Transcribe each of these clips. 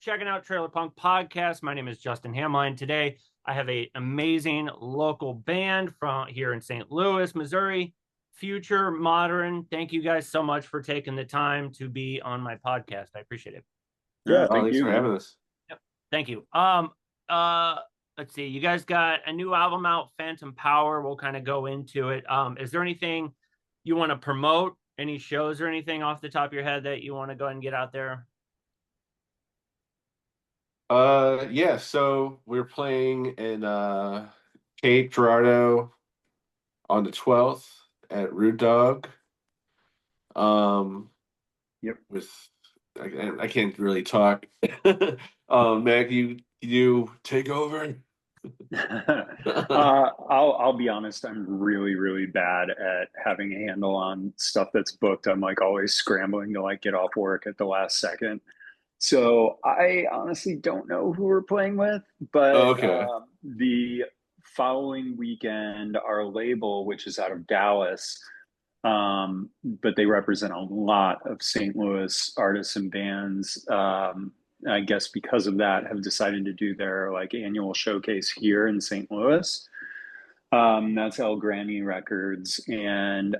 checking out Trailer Punk Podcast. My name is Justin Hamline. Today, I have an amazing local band from here in St. Louis, Missouri, Future Modern. Thank you guys so much for taking the time to be on my podcast. I appreciate it. Yeah, Thank thanks you, for man. having us. Yep. Thank you. Let's see. You guys got a new album out, Phantom Power. We'll kind of go into it. Is there anything you want to promote? Any shows or anything off the top of your head that you want to go ahead and get out there? Yeah, so we're playing in Cape Girardeau on the 12th at Rude Dog. Um, Yep. with I can't really talk. Mac, you take over. I'll be honest, I'm really bad at having a handle on stuff that's booked. I'm like always scrambling to like get off work at the last second. So I honestly don't know who we're playing with, but Okay. the following weekend, our label, which is out of Dallas, but they represent a lot of St. Louis artists and bands. I guess because of that, have decided to do their like annual showcase here in St. Louis. That's El Granny Records, and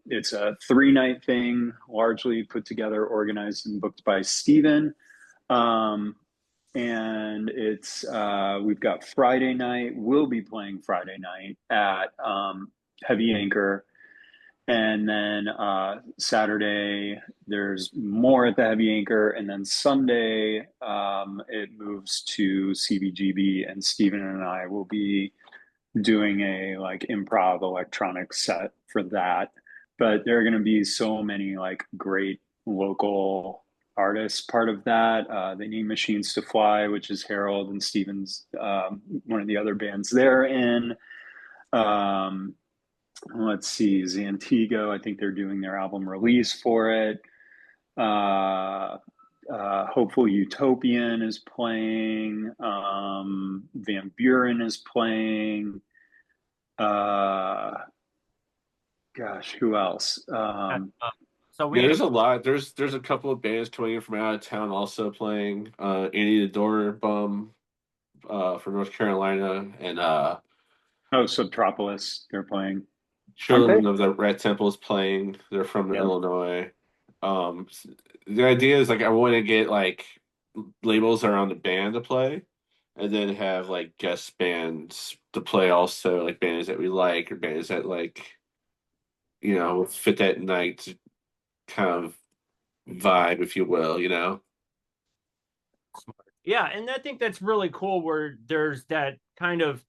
it's a 3 night thing, largely put together, organized, and booked by Steven. Um, and it's we've got Friday night. We'll be playing Friday night at Heavy Anchor, and then Saturday there's more at the Heavy Anchor, and then Sunday it moves to CBGB, and Steven and I will be doing a like improv electronic set for that. But there are going to be so many like great local artists part of that. They need Machines to Fly, which is Harold and Steven's one of the other bands they're in. Um, let's see, Zantigo. I think they're doing their album release for it. Hopeful Utopian is playing. Van Buren is playing. Uh, gosh, who else? So Yeah, we there's a lot. There's a couple of bands coming in from out of town also playing. Andy the Door Bum from North Carolina and Oh, Subtropolis, they're playing, aren't they? Children of the Red Temple is playing. They're from Yeah. Illinois. Um, the idea is like I want to get like labels around the band to play, and then have like guest bands to play also, like bands that we like or bands that like fit that night kind of vibe, if you will. Yeah, and I think that's really cool where there's that kind of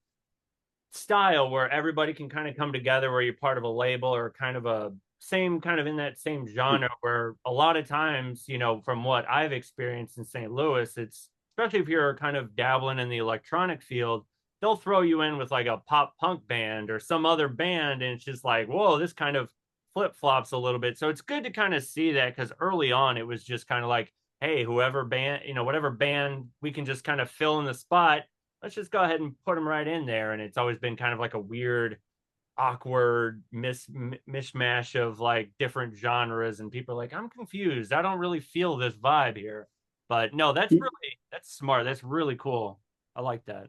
style where everybody can kind of come together where you're part of a label or kind of a same kind of in that same genre where a lot of times, from what I've experienced in St. Louis, it's especially if you're kind of dabbling in the electronic field, they'll throw you in with like a pop punk band or some other band and it's just like, whoa, this kind of flip-flops a little bit. So it's good to kind of see that because early on it was just kind of like, hey, whoever band, whatever band we can just kind of fill in the spot, let's just go ahead and put them right in there. And it's always been kind of like a weird, awkward mishmash of like different genres. And people are like, I'm confused. I don't really feel this vibe here. But no, that's smart. That's really cool. I like that.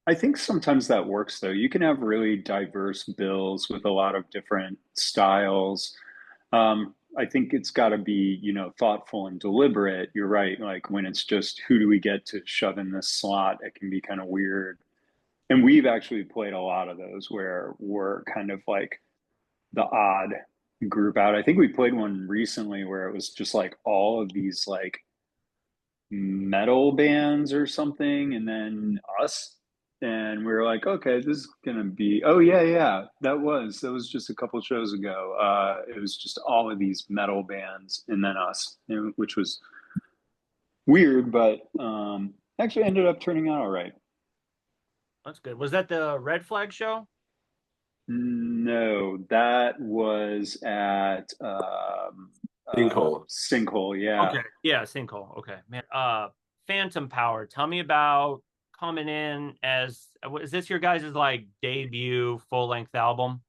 I think sometimes that works though. You can have really diverse bills with a lot of different styles. I think it's got to be, thoughtful and deliberate. You're right. Like when it's just who do we get to shove in this slot, it can be kind of weird. And we've actually played a lot of those where we're kind of like the odd group out. I think we played one recently where it was just like all of these like metal bands or something, and then us. And we were like, okay, this is gonna be, oh yeah, that was just a couple shows ago. It was just all of these metal bands and then us, which was weird, but actually ended up turning out all right. That's good. Was that the Red Flag show? No, that was at Sinkhole. Sinkhole, yeah. Okay. Yeah, Sinkhole. Okay. Man. Phantom Power. Tell me about coming in as is this your guys' like debut full-length album?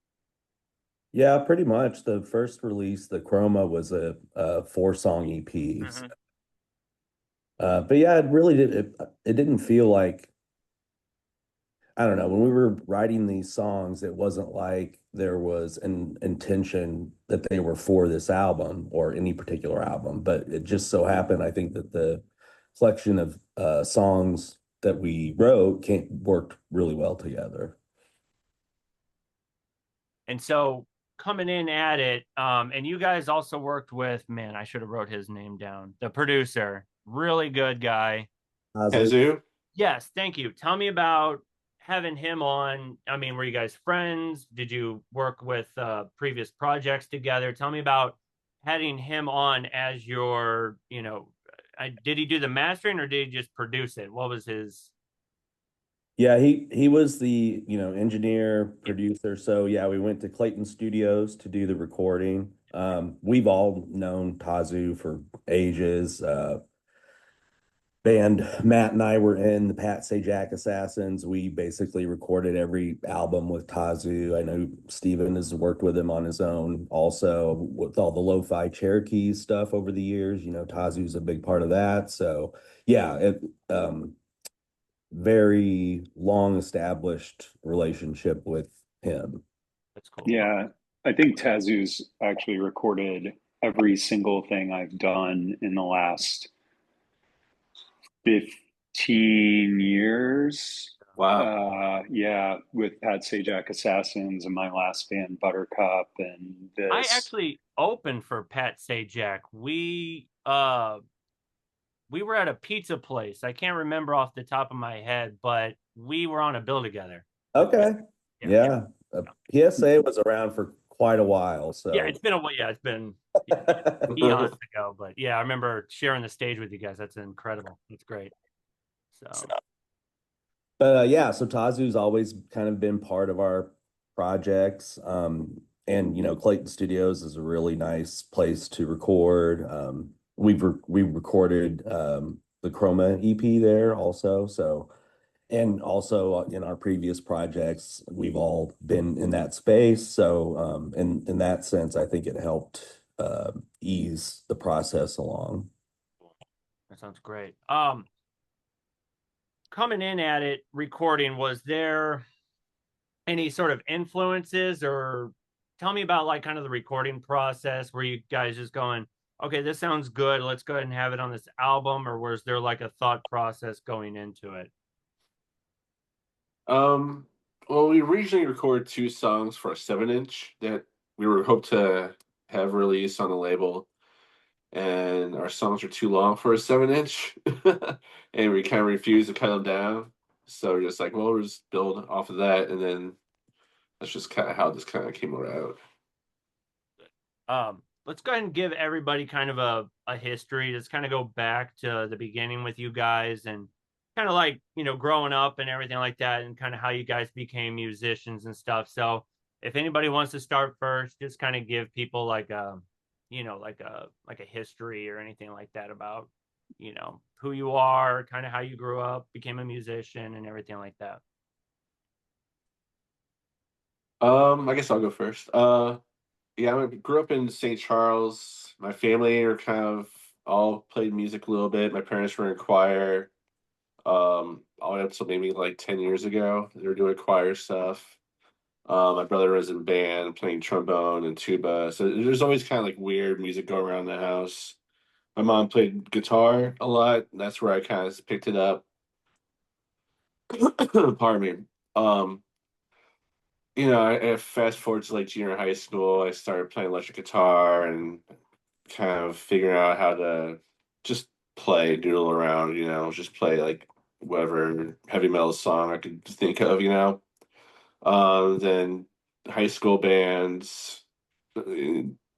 Yeah, pretty much. The first release, the Chroma, was a 4-song EP. Mhm. But yeah, it really did. It didn't feel like, I don't know, when we were writing these songs, it wasn't like there was an intention that they were for this album or any particular album, but it just so happened, I think, that the collection of songs that we wrote worked really well together. And so coming in at it, and you guys also worked with, man, I should have wrote his name down. The producer, really good guy. Azu. Kazu? Yes, thank you. Tell me about having him on. I mean, were you guys friends? Did you work with previous projects together? Tell me about having him on as your, did he do the mastering or did he just produce it? What was his? Yeah, he was the, engineer, producer. So yeah, we went to Clayton Studios to do the recording. We've all known Tazu for ages. Band Matt and I were in the Pat Sajak Assassins. We basically recorded every album with Tazu. I know Steven has worked with him on his own also with all the lo-fi Cherokee stuff over the years. Tazu's a big part of that. So yeah, very long established relationship with him. That's cool. Yeah, I think Tazu's actually recorded every single thing I've done in the last 15 years. Wow. Yeah, with Pat Sajak Assassins and my last band Buttercup and I this. actually opened for Pat Sajak. We were at a pizza place. I can't remember off the top of my head, but we were on a bill together with Pat. Okay. Yeah. Yeah. PSA was around for quite a while. Yeah, So it's been a while. Yeah, it's been eons ago, but yeah, I remember sharing the stage with you guys. That's incredible. It's great. So, But yeah, so Tazu's always kind of been part of our projects. And Clayton Studios is a really nice place to record. We recorded the Chroma EP there also. So, and also in our previous projects, we've all been in that space. So in that sense, I think it helped ease the process along. that sounds great. Coming in at it, recording, was there any sort of influences, or tell me about like kind of the recording process? Were you guys just going, okay, this sounds good, let's go ahead and have it on this album, or was there like a thought process going into it? Um, well, we originally recorded two songs for a 7-inch that we were hoped to have released on the label, and our songs were too long for a 7-inch, and we kind of refused to cut them down. So we're just like, well, we'll just build off of that, and then that's just kind of how this kind of came around. Let's go ahead and give everybody kind of a history. Let's kind of go back to the beginning with you guys and kind of like, growing up and everything like that and kind of how you guys became musicians and stuff. So if anybody wants to start first, just kind of give people like a history or anything like that about, who you are, kind of how you grew up, became a musician and everything like that. I guess I'll go first. Yeah, I grew up in St. Charles. My family are kind of all played music a little bit. My parents were in choir. All the way up to maybe like 10 years ago, they were doing choir stuff. My brother was in band playing trombone and tuba. So there's always kind of like weird music going around the house. My mom played guitar a lot. And that's where I kind of picked it up. Pardon me. Um, I fast forward to like junior high school, I started playing electric guitar and kind of figuring out how to just play, doodle around, just play like whatever heavy metal song I could think of. Then high school bands.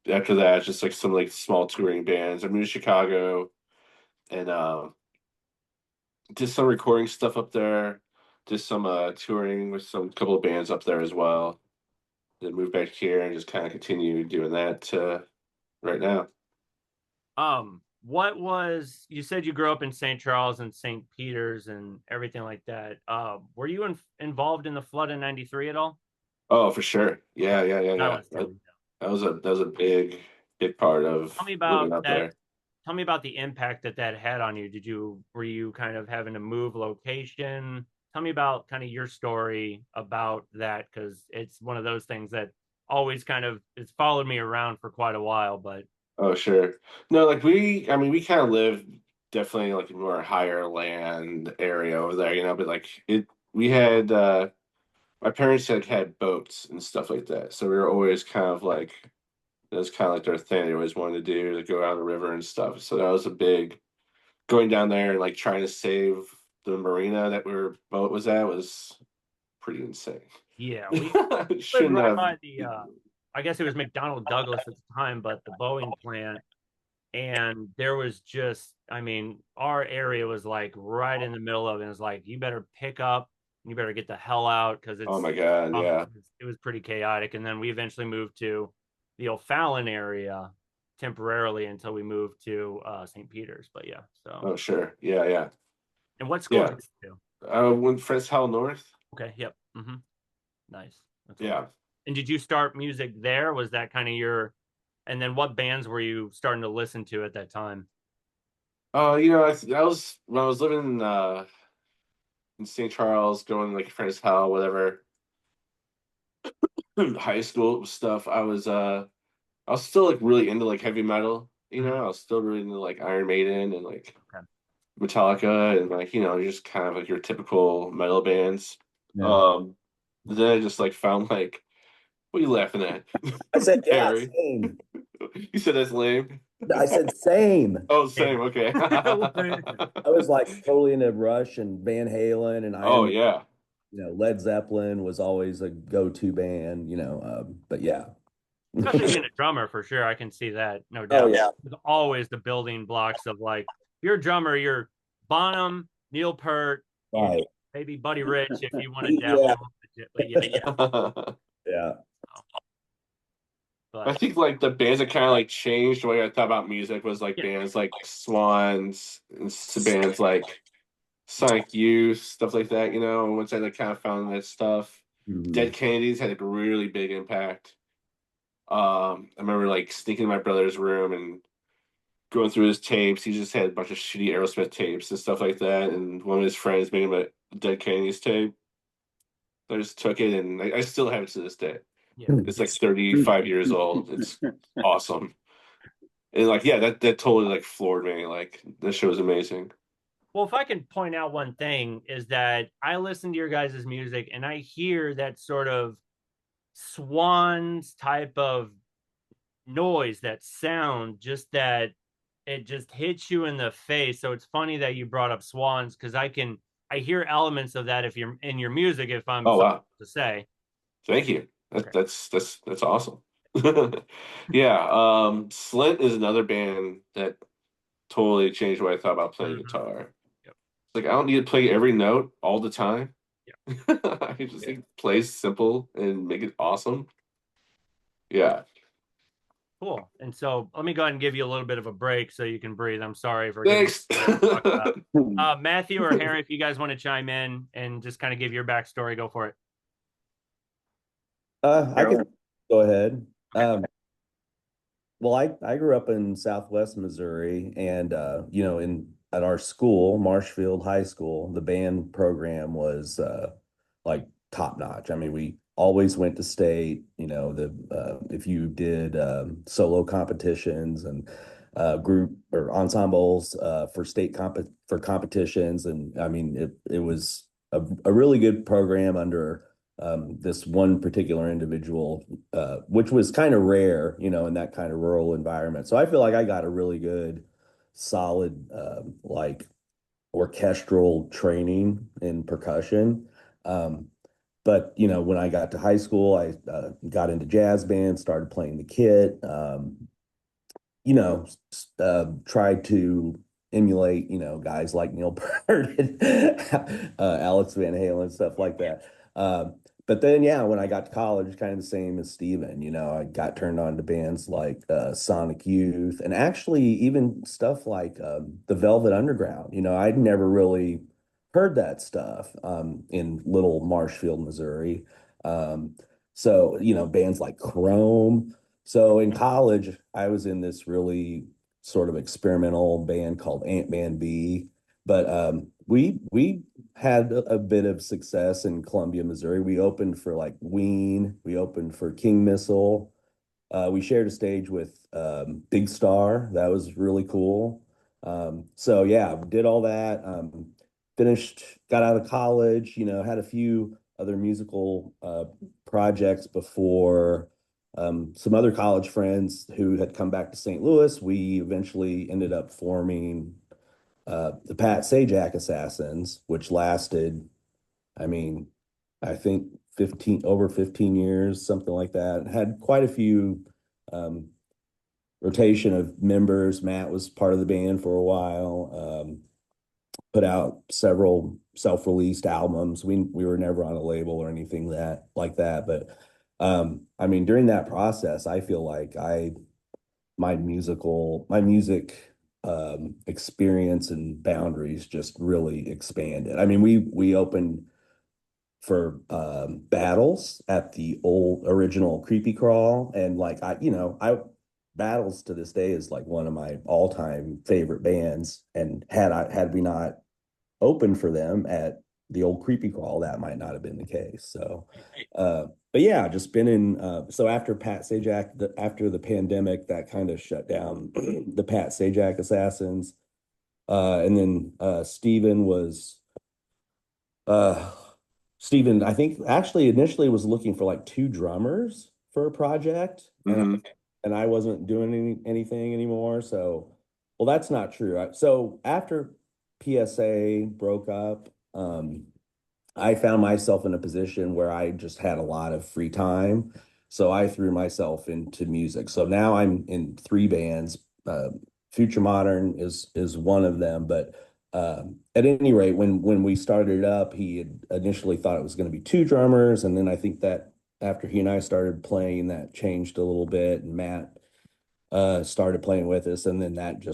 After that, just like some like small touring bands. I moved to Chicago and did some recording stuff up there. Did some touring with some couple of bands up there as well. Then moved back here and just kind of continue doing that right now. What was, you said you grew up in St. Charles and St. Peter's and everything like that. Were you involved in the flood in '93 at all? Oh, for sure. Yeah, yeah, yeah, That yeah. was That was a big part of tell me living about out that. there. tell me about the impact that that had on you. Were you kind of having to move location? Tell me about kind of your story about that, because it's one of those things that always kind of it's followed me around for quite a while. But Oh, sure. No, like I mean, we kind of live definitely like in more higher land area over there, but like we had, my parents had boats and stuff like that. So we were always kind of like, it was kind of like their thing. They always wanted to do, to go out the river and stuff. So that was a big, going down there and like trying to save the marina that our boat was at was pretty insane. yeah, we lived Shouldn't right have. by the I guess it was McDonnell Douglas at the time, but the Boeing plant. And there was just, I mean, our area was like right in the middle of it. It was like, you better pick up, you better get the hell out because Oh it's, my God, yeah. it was pretty chaotic. And then we eventually moved to the O'Fallon area temporarily until we moved to St. Peter's. But yeah, so. Oh, sure. Yeah, yeah. And what school Yeah. did you do? Went French Howell North. Okay, yep. Nice. That's Yeah. awesome. And did you start music there? Was that kind of your, and then what bands were you starting to listen to at that time? I was when I was living in St. Charles, going like French Howell, whatever, high school stuff. I was still like really into like heavy metal. Mhm. I was still really into like Iron Maiden and like Okay. Metallica and like just kind of like your typical metal bands. Yeah. Um, then I just like found like, what are you laughing at, I said, yeah, Harry? same. You said that's lame. I said, same. Oh, same. Okay. I was like totally into Rush and Van Halen and Oh Iron, yeah. Led Zeppelin was always a go-to band, but yeah. Especially being a drummer, for sure. I can see that, no Oh doubt. yeah. It's always the building blocks of like, if you're a drummer, you're Bonham, Neil Peart, Right. maybe Buddy Rich if you want to dabble Yeah. a little bit. But yeah. Yeah. I But think like the bands that kind of like changed the way I thought about music was like yeah. bands like Swans and bands like Sonic Youth, stuff like that, once I like kind of found that stuff. Mhm. Dead Kennedys had like a really big impact. I remember like sneaking in my brother's room and going through his tapes. He just had a bunch of shitty Aerosmith tapes and stuff like that. And one of his friends made him a Dead Kennedys tape. I just took it and I still have it to this day. Yeah. It's like 35 years old. It's awesome. And like, yeah, that totally like floored me. Like this show is amazing. Well, if I can point out one thing is that I listen to your guys' music and I hear that sort of Swans type of noise, that sound, just that it just hits you in the face. So it's funny that you brought up Swans because I hear elements of that if you're in your music, if I'm Oh so wow. to say. Thank you. Okay. That's awesome. Yeah. Slint is another band that totally changed what I thought about playing guitar. Yep. Like I don't need to play every note all the time. Yeah. I can just like, play simple and make it awesome. Yeah. Cool. And so let me go ahead and give you a little bit of a break so you can breathe. I'm sorry for Thanks. talk about. Matthew or Harry, if you guys want to chime in and just kind of give your backstory, go for it. I can go ahead. Well, I grew up in Southwest Missouri, and at our school, Marshfield High School, the band program was like top notch. I mean, we always went to state. If you did solo competitions and group or ensembles for for competitions, and I mean, it was a really good program under this one particular individual, which was kind of rare, in that kind of rural environment. So I feel like I got a really good, solid, like orchestral training in percussion. But when I got to high school, I got into jazz band, started playing the kit. Tried to emulate, guys like Neil Peart and Alex Van Halen, stuff like that. But then, yeah, when I got to college, kind of the same as Steven, I got turned on to bands like Sonic Youth and actually even stuff like the Velvet Underground. I'd never really heard that stuff in Little Marshfield, Missouri. So, bands like Chrome. So in college, I was in this really sort of experimental band called Ant Man B. But we had a bit of success in Columbia, Missouri. We opened for like Ween. We opened for King Missile. We shared a stage with Big Star. That was really cool. So yeah, did all that. Finished, got out of college. Had a few other musical projects before. Some other college friends who had come back to St. Louis. We eventually ended up forming the Pat Sajak Assassins, which lasted, I mean, I think 15 years, something like that. Had quite a few um, rotation of members. Matt was part of the band for a while. Put out several self-released albums. We were never on a label or anything like that, but I mean, during that process, I feel like my music experience and boundaries just really expanded. I mean, we opened for Battles at the old original Creepy Crawl, and like I Battles to this day is like one of my all-time favorite bands, and had we not opened for them at the old Creepy Crawl, that might not have been the case. So but yeah, just been in so after Pat Sajak, after the pandemic, that kind of shut down the Pat Sajak Assassins. And then uh Steven, I think actually initially was looking for like two drummers for a project, Mm-hmm. and I wasn't doing anything anymore. So, well, that's not true. So after PSA broke up, I found myself in a position where I just had a lot of free time. So I threw myself into music. So now I'm in three bands. Future Modern is one of them, but at any rate, when we started up, he had initially thought it was going to be two drummers, and then I think that after he and I started playing, that changed a little bit, and Matt started playing with us, and then that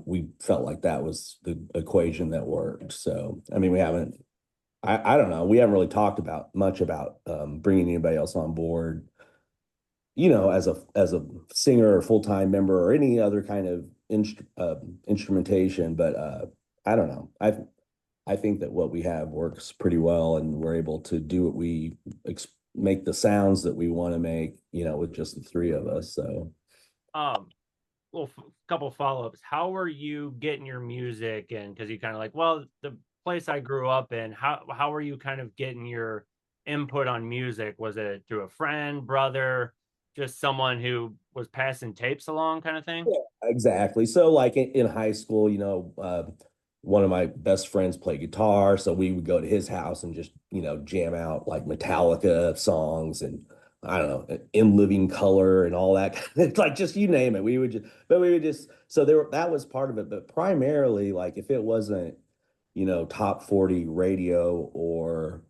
we felt like that was the equation that worked. So I mean, I don't know, we haven't really talked about much about bringing anybody else on board, as a singer or full-time member or any other kind of instrumentation. But I don't know. I think that what we have works pretty well, and we're able to do what make the sounds that we want to make, with just the three of us. So, Um, well, couple follow-ups. How are you getting your music? And because you kind of like, well, the place I grew up in, how are you kind of getting your input on music? Was it through a friend, brother, just someone who was passing tapes along, kind of thing? yeah, exactly. So, like in high school, one of my best friends played guitar, so we would go to his house and just, jam out like Metallica songs, and I don't know, In Living Color and all that. Like, just you name it. We would just, so that was part of it. But primarily, like, if it wasn't, top 40 radio or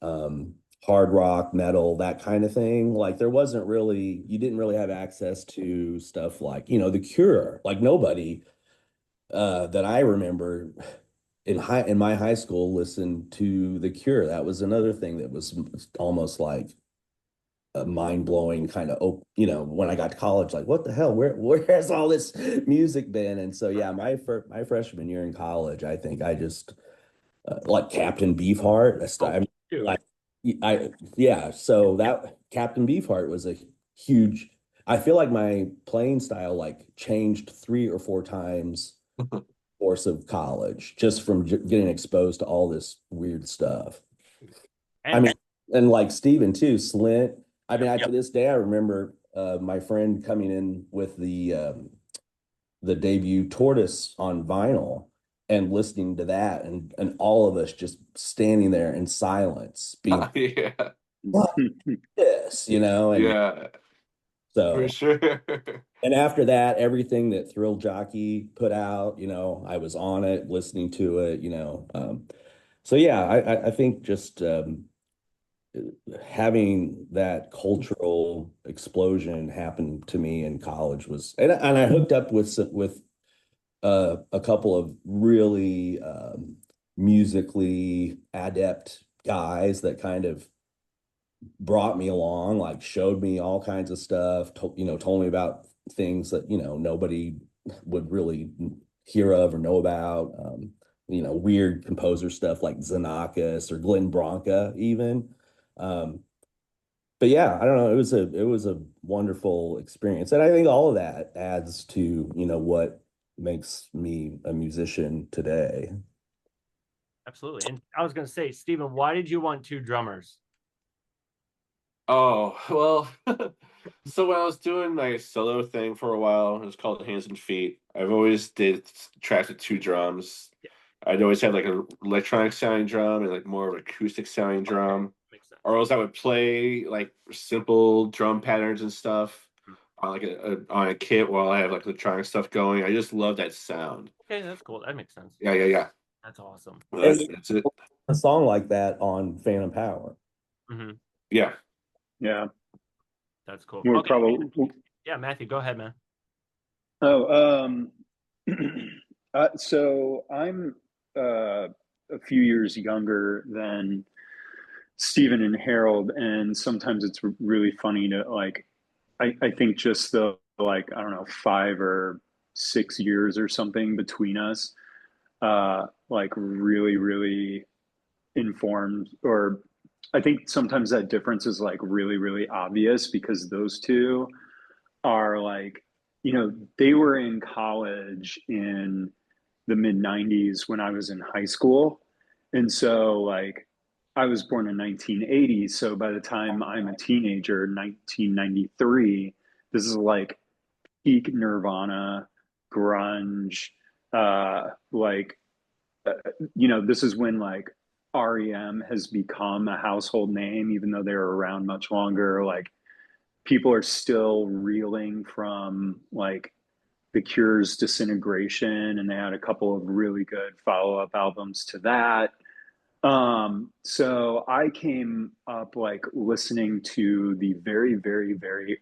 um hard rock, metal, that kind of thing, like you didn't really have access to stuff like, The Cure. Like, nobody that I remember in my high school listened to The Cure. That was another thing that was almost like a mind-blowing kind of, when I got to college, like, what the hell, where has all this music been? And so yeah, my freshman year in college, I think I just like Captain Beefheart. I mean, Shoot. like, yeah. So that Captain Beefheart was a huge. I feel like my playing style like changed three or four times course of college, just from getting exposed to all this weird stuff. I And mean, and like Steven too, Slint. I mean, to this day, I remember my friend coming in with the debut Tortoise on vinyl and listening to that, and all of us just standing there in silence, being Yeah. what this, and Yeah, for so. sure. And after that, everything that Thrill Jockey put out, I was on it, listening to it, so yeah, I think just having that cultural explosion happen to me in college and I hooked up with a couple of really musically adept guys that kind of brought me along, like showed me all kinds of stuff, told me about things that, nobody would really hear of or know about. Weird composer stuff like Xenakis or Glenn Branca even. But yeah, I don't know. It was a wonderful experience. And I think all of that adds to, what makes me a musician today. Absolutely. And I was going to say, Stephen, why did you want two drummers? Oh, well, so when I was doing my solo thing for a while, it was called Hands and Feet. I've always did tracks with two drums. Yeah. I'd always had like an electronic sounding drum and like more of an acoustic sounding drum. Makes sense. Or else I would play like simple drum patterns and stuff on like on a kit while I have like electronic stuff going. I just love that sound. Okay, that's cool. That makes sense. Yeah. That's awesome. That's it. A song like that on Phantom Power. Mm-hmm. Yeah. Yeah. That's cool. We're Okay. probably. Yeah, Matthew, go ahead, man. Oh, so I'm a few years younger than Stephen and Harold, and sometimes it's really funny to like. I think just the like I don't know 5 or 6 years or something between us, like really informed. Or I think sometimes that difference is like really obvious because those two are like, they were in college in the mid 90s when I was in high school. And so, like, I was born in 1980. So by the time I'm a teenager, 1993, this is like peak Nirvana, grunge, like, this is when like REM has become a household name, even though they were around much longer. Like, people are still reeling from like the Cure's Disintegration, and they had a couple of really good follow-up albums to that. So I came up like listening to the very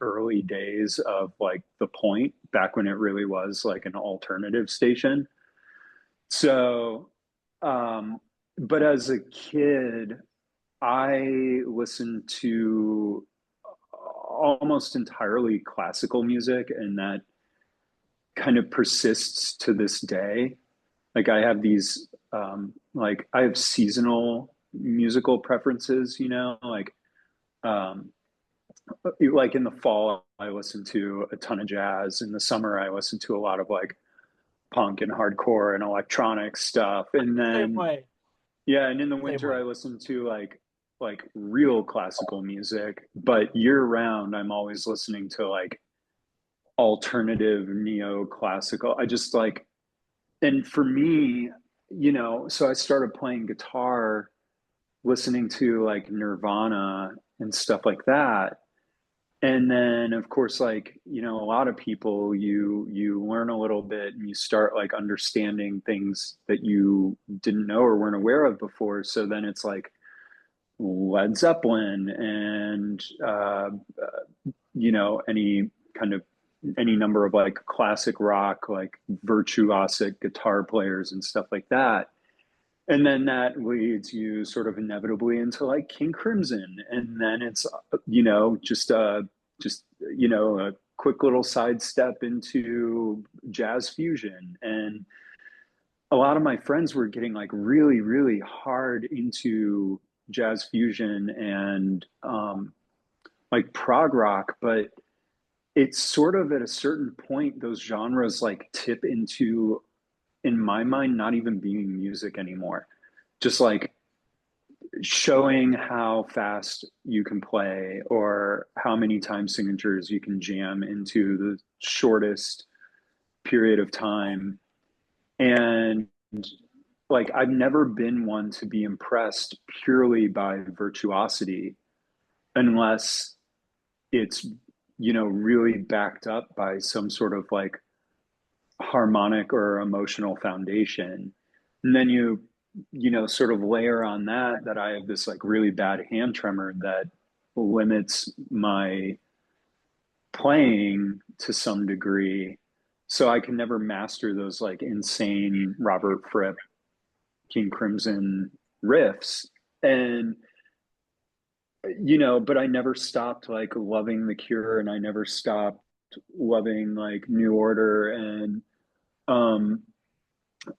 early days of like The Point, back when it really was like an alternative station. So, um, but as a kid, I listened to almost entirely classical music, and that kind of persists to this day. Like, I have these, like I have seasonal musical preferences, um, like in the fall, I listen to a ton of jazz. In the summer, I listen to a lot of like punk and hardcore and electronic stuff. And Same then, way. yeah, and in the Same winter, way. I listen to like real classical music. But year round, I'm always listening to like alternative neoclassical. I just like, and for me, so I started playing guitar, listening to like Nirvana and stuff like that. And then of course, like, a lot of people, you learn a little bit and you start like understanding things that you didn't know or weren't aware of before. So then it's like Led Zeppelin and any kind of any number of like classic rock, like virtuosic guitar players and stuff like that. And then that leads you sort of inevitably into like King Crimson. And then it's, a quick little sidestep into jazz fusion. And a lot of my friends were getting like really hard into jazz fusion and like prog rock, but it's sort of at a certain point, those genres like tip into, in my mind, not even being music anymore. Just like showing how fast you can play or how many time signatures you can jam into the shortest period of time. And like, I've never been one to be impressed purely by virtuosity unless it's, really backed up by some sort of like harmonic or emotional foundation. And then sort of layer on that I have this like really bad hand tremor that limits my playing to some degree. So I can never master those like insane Robert Fripp, King Crimson riffs. And but I never stopped like loving The Cure, and I never stopped loving like New Order and Um,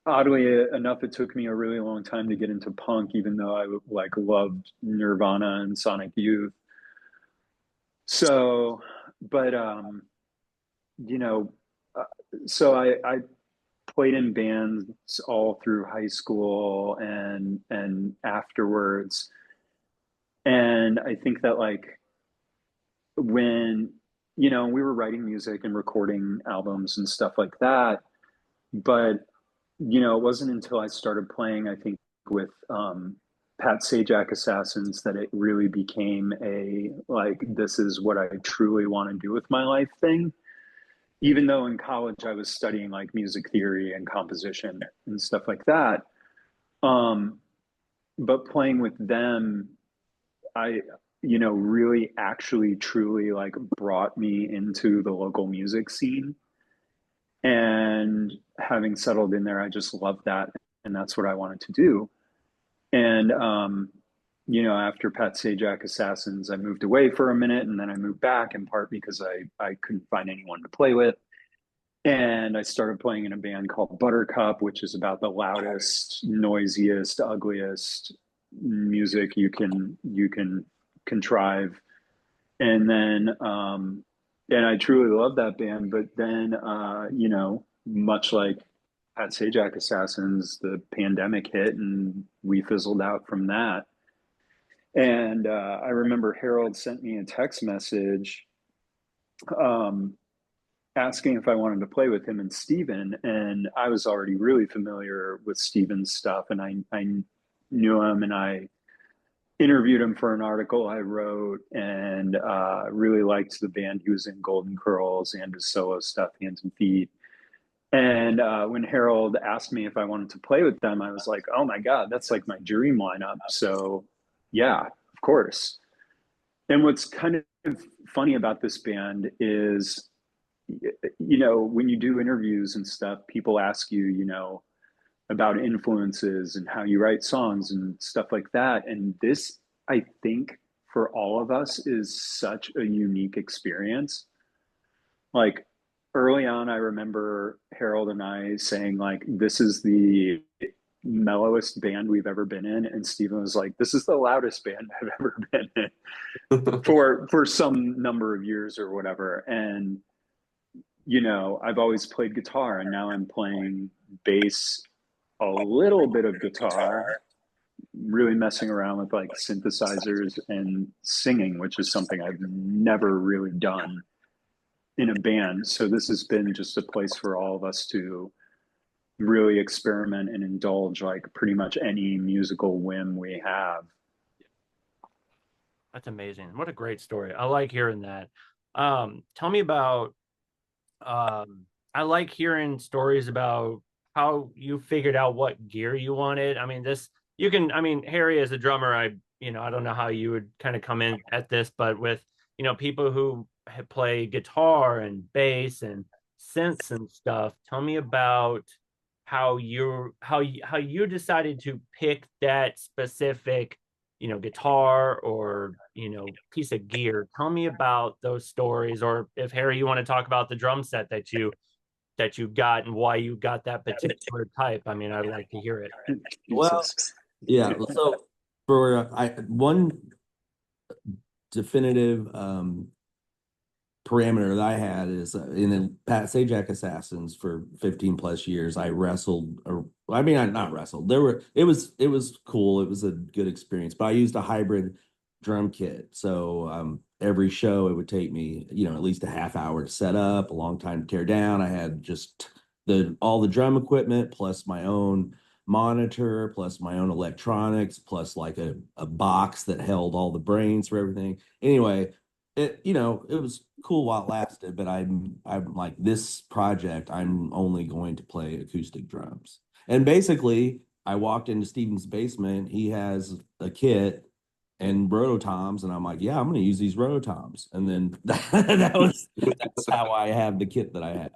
Oddly enough, it took me a really long time to get into punk, even though I like loved Nirvana and Sonic Youth. So, but you know, uh, so I played in bands all through high school and afterwards. And I think that like when we were writing music and recording albums and stuff like that, but it wasn't until I started playing, I think, with Pat Sajak Assassins that it really became a like this is what I truly want to do with my life thing. Even though in college I was studying like music theory and composition and stuff like that. Um, but playing with them, I, really actually truly like brought me into the local music scene. And having settled in there, I just loved that. And that's what I wanted to do. And, after Pat Sajak Assassins, I moved away for a minute and then I moved back in part because I couldn't find anyone to play with. And I started playing in a band called Buttercup, which is about the loudest, noisiest, ugliest music you can contrive. And then and I truly love that band. But then much like Pat Sajak Assassins, the pandemic hit and we fizzled out from that. And I remember Harold sent me a text message um, asking if I wanted to play with him and Steven. And I was already really familiar with Steven's stuff, and I knew him, and I interviewed him for an article I wrote, and really liked the band he was in, Golden Curls, and his solo stuff, Hands and Feet. And when Harold asked me if I wanted to play with them, I was like, oh my God, that's like my dream lineup. So, yeah, of course. And what's kind of funny about this band is, when you do interviews and stuff, people ask you, about influences and how you write songs and stuff like that. And this, I think, for all of us is such a unique experience. Like early on, I remember Harold and I saying, like, this is the mellowest band we've ever been in. And Stephen was like, this is the loudest band I've ever been in for some number of years or whatever. And I've always played guitar and now I'm playing bass, a little bit of guitar, really messing around with like synthesizers and singing, which is something I've never really done in a band. So this has been just a place for all of us to really experiment and indulge like pretty much any musical whim we have. That's amazing. What a great story. I like hearing that. Tell me about I like hearing stories about how you figured out what gear you wanted. I mean, Harry as a drummer, I don't know how you would kind of come in at this, but with, people who play guitar and bass and synths and stuff, tell me about how you decided to pick that specific, guitar or, piece of gear. Tell me about those stories, or if Harry, you want to talk about the drum set that you got and why you got that particular type. I mean, I'd like to hear it. Well, yeah. So for one definitive parameter that I had is in the Pat Sajak Assassins for 15 plus years. I wrestled, or I mean, I not wrestled. It was cool. It was a good experience, but I used a hybrid drum kit. So every show it would take me, at least a half hour to set up, a long time to tear down. I had just all the drum equipment plus my own monitor, plus my own electronics, plus like a box that held all the brains for everything. Anyway, it was cool while it lasted, but I'm like, this project, I'm only going to play acoustic drums. And basically, I walked into Steven's basement. He has a kit and rototoms, and I'm like, yeah, I'm going to use these rototoms. And then that's how I have the kit that I have.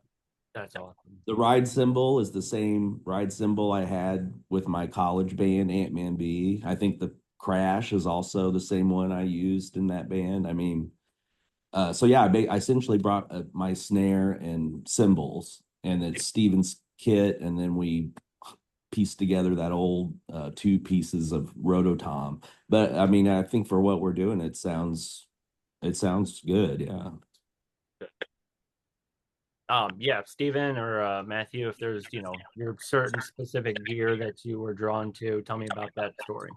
That's awesome. The ride cymbal is the same ride cymbal I had with my college band, Ant-Man B. I think the Crash is also the same one I used in that band. I mean, so yeah, I essentially brought my snare and cymbals, and it's Steven's kit, and then we pieced together that old 2 pieces of rototom. But I mean, I think for what we're doing, it sounds good. Yeah. Yeah, Steven or Matthew, if there's, your certain specific gear that you were drawn to, tell me about that story.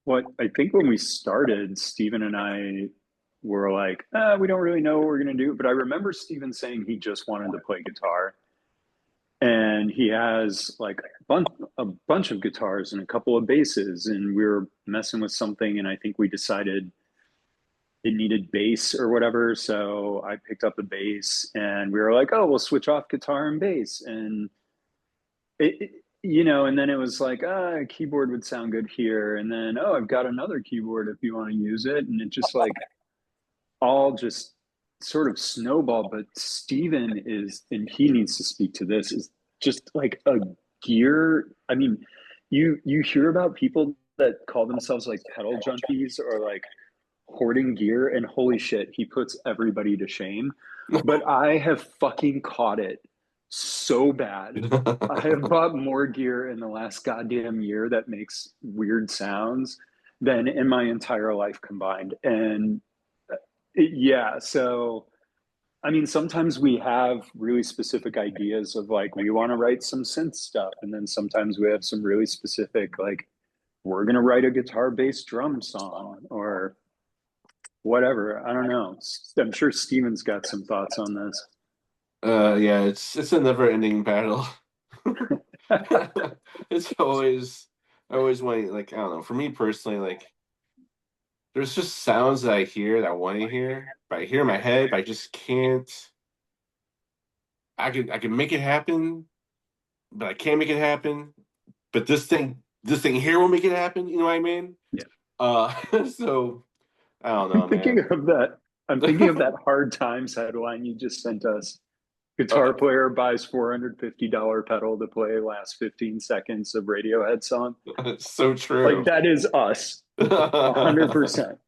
Well, I think when we started, Steven and I were like, we don't really know what we're going to do. But I remember Steven saying he just wanted to play guitar. And he has like a bunch of guitars and a couple of basses. And we were messing with something. And I think we decided it needed bass or whatever. So I picked up the bass and we were like, oh, we'll switch off guitar and bass. And and then it was like, a keyboard would sound good here. And then, oh, I've got another keyboard if you want to use it. And it just like all just sort of snowballed. But Steven is, and he needs to speak to this, is just like a gear. I mean, you hear about people that call themselves like pedal junkies or like hoarding gear, and holy shit, he puts everybody to shame. But I have fucking caught it so bad. I have bought more gear in the last goddamn year that makes weird sounds than in my entire life combined. And yeah, so I mean, sometimes we have really specific ideas of like, we want to write some synth stuff. And then sometimes we have some really specific, like, we're going to write a guitar based drum song or whatever. I don't know. I'm sure Steven's got some thoughts on this. Yeah, it's a never ending battle. It's always when, like, I don't know, for me personally, like, there's just sounds that I hear that I want to hear, but I hear in my head, but I just can't. I can make it happen, but I can't make it happen. But this thing here will make it happen. You know what I mean? Yeah. So I don't know, I'm thinking man. of that. I'm thinking of that Hard Times headline you just sent us. Guitar player buys $450 pedal to play last 15 seconds of Radiohead song. It's so Like true. that is us. 100%.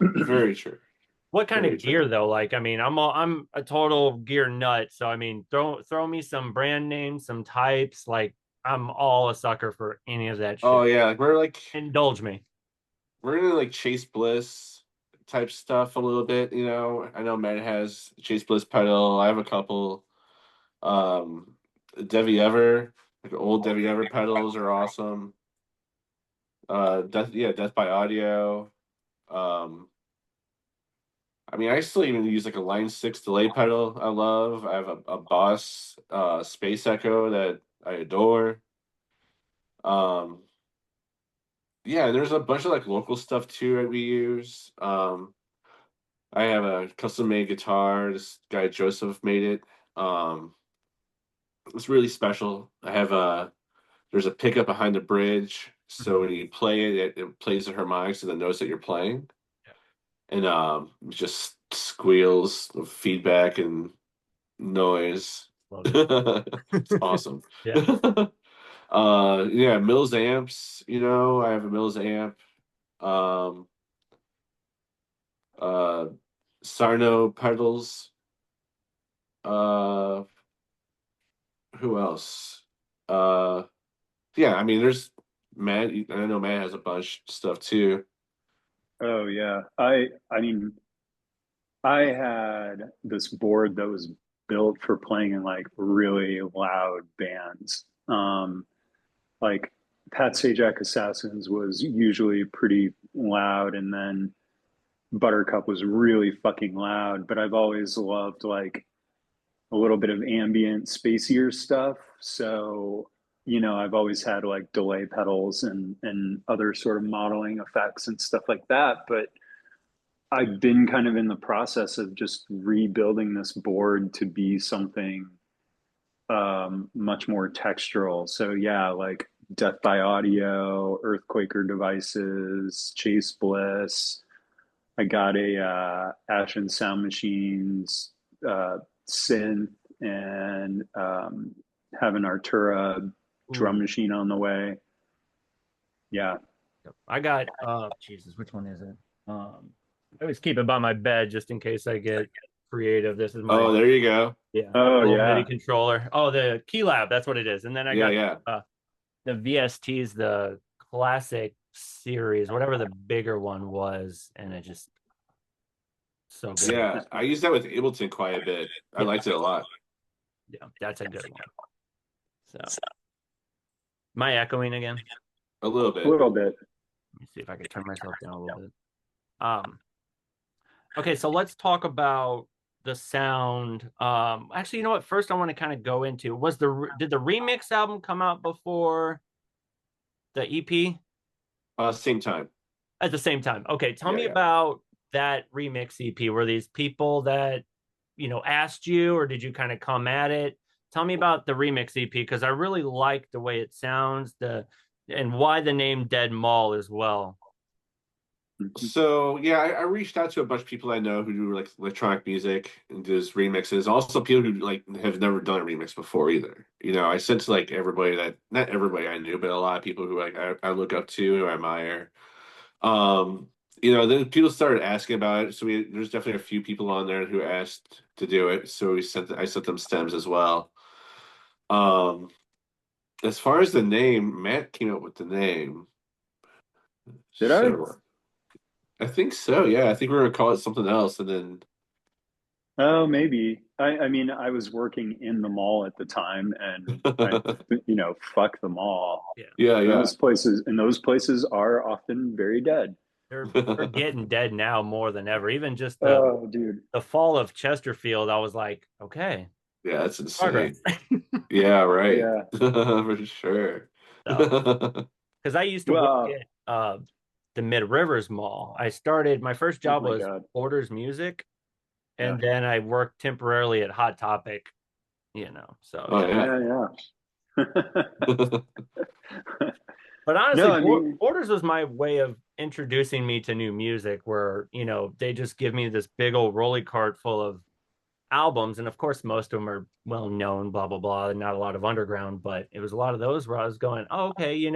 Very true. What kind Very of gear true. though? Like, I mean, I'm a total gear nut. So I mean, throw me some brand names, some types. Like, I'm all a sucker for any of that Oh shit. yeah, like Indulge me. we're into like Chase Bliss type stuff a little bit, you know. I know Matt has Chase Bliss pedal. I have a couple. Um Devi Ever, like old Devi Ever pedals are awesome. Death by Audio. Um I mean, I still even use like a Line 6 delay pedal I love. I have a Boss Space Echo that I adore. Um yeah, there's a bunch of like local stuff too that we use. I have a custom made guitar. This guy Joseph made it. Um, it's really special. I have a There's a pickup behind the bridge, so when you play it, it plays the harmonics and the notes that you're playing, and it just squeals of feedback and noise. It's awesome. Yeah. Yeah, Mills amps. You know, I have a Mills amp. Um, uh, Sarno pedals. Uh, who else? Uh, yeah, I mean, there's Matt. I know Matt has a bunch of stuff too. Oh yeah. I mean, I had this board that was built for playing in like really loud bands. Like Pat Sajak Assassins was usually pretty loud, and then Buttercup was really fucking loud. But I've always loved like a little bit of ambient, spacier stuff. So, I've always had like delay pedals and other sort of modeling effects and stuff like that. But I've been kind of in the process of just rebuilding this board to be something much more textural. So yeah, like Death by Audio, Earthquaker Devices, Chase Bliss. I got a Ashen Sound Machines uh, synth and have an Artura drum Ooh. machine on the way. Yeah. I got Jesus, which one is it? I always keep it by my bed just in case I get creative. This is my Oh, there you go. Oh little yeah. MIDI controller. Oh, the Key Lab, that's what it is. And then I got Yeah. the VSTs, the classic series, whatever the bigger one was, and it just so good. Yeah, I used that with Ableton quite a bit. I liked it a lot. Yeah, that's a good one. So, am I echoing again? A little A bit. little bit. Let me see if I can turn myself down a little bit. Okay, so let's talk about the sound. Actually, you know what? First, I want to kind of go into did the remix album come out before the EP? Same time. At the same time. Okay, tell me Yeah. about that remix EP. Were these people that asked you, or did you kind of come at it? Tell me about the remix EP because I really like the way it sounds, and why the name Dead Mall as well. So yeah, I reached out to a bunch of people I know who do like electronic music and does remixes. Also, people who like have never done a remix before either. I sent to like everybody that not everybody I knew, but a lot of people who like I look up to, who I admire. Um, then people started asking about it. So there's definitely a few people on there who asked to do it. So I sent them stems as well. As far as the name, Matt came up with the name. Did I? I think so. Yeah, I think we were gonna call it something else, and then Oh, maybe. I mean, I was working in the mall at the time, and fuck the mall. yeah. Those places are often very dead. They're getting dead now more than ever. Even just dude. the fall of Chesterfield, I was like, okay, Yeah, that's insane. progress. Yeah, right. Yeah. For sure. Because I used to work at the Mid Rivers Mall. My first job was Borders Music, and then I worked temporarily at Hot Topic. So yeah. But honestly, Borders was my way of introducing me to new music, where they just give me this big old rolly cart full of albums, and of course most of them are well known, blah blah blah, and not a lot of underground, but it was a lot of those where I was going, oh, okay,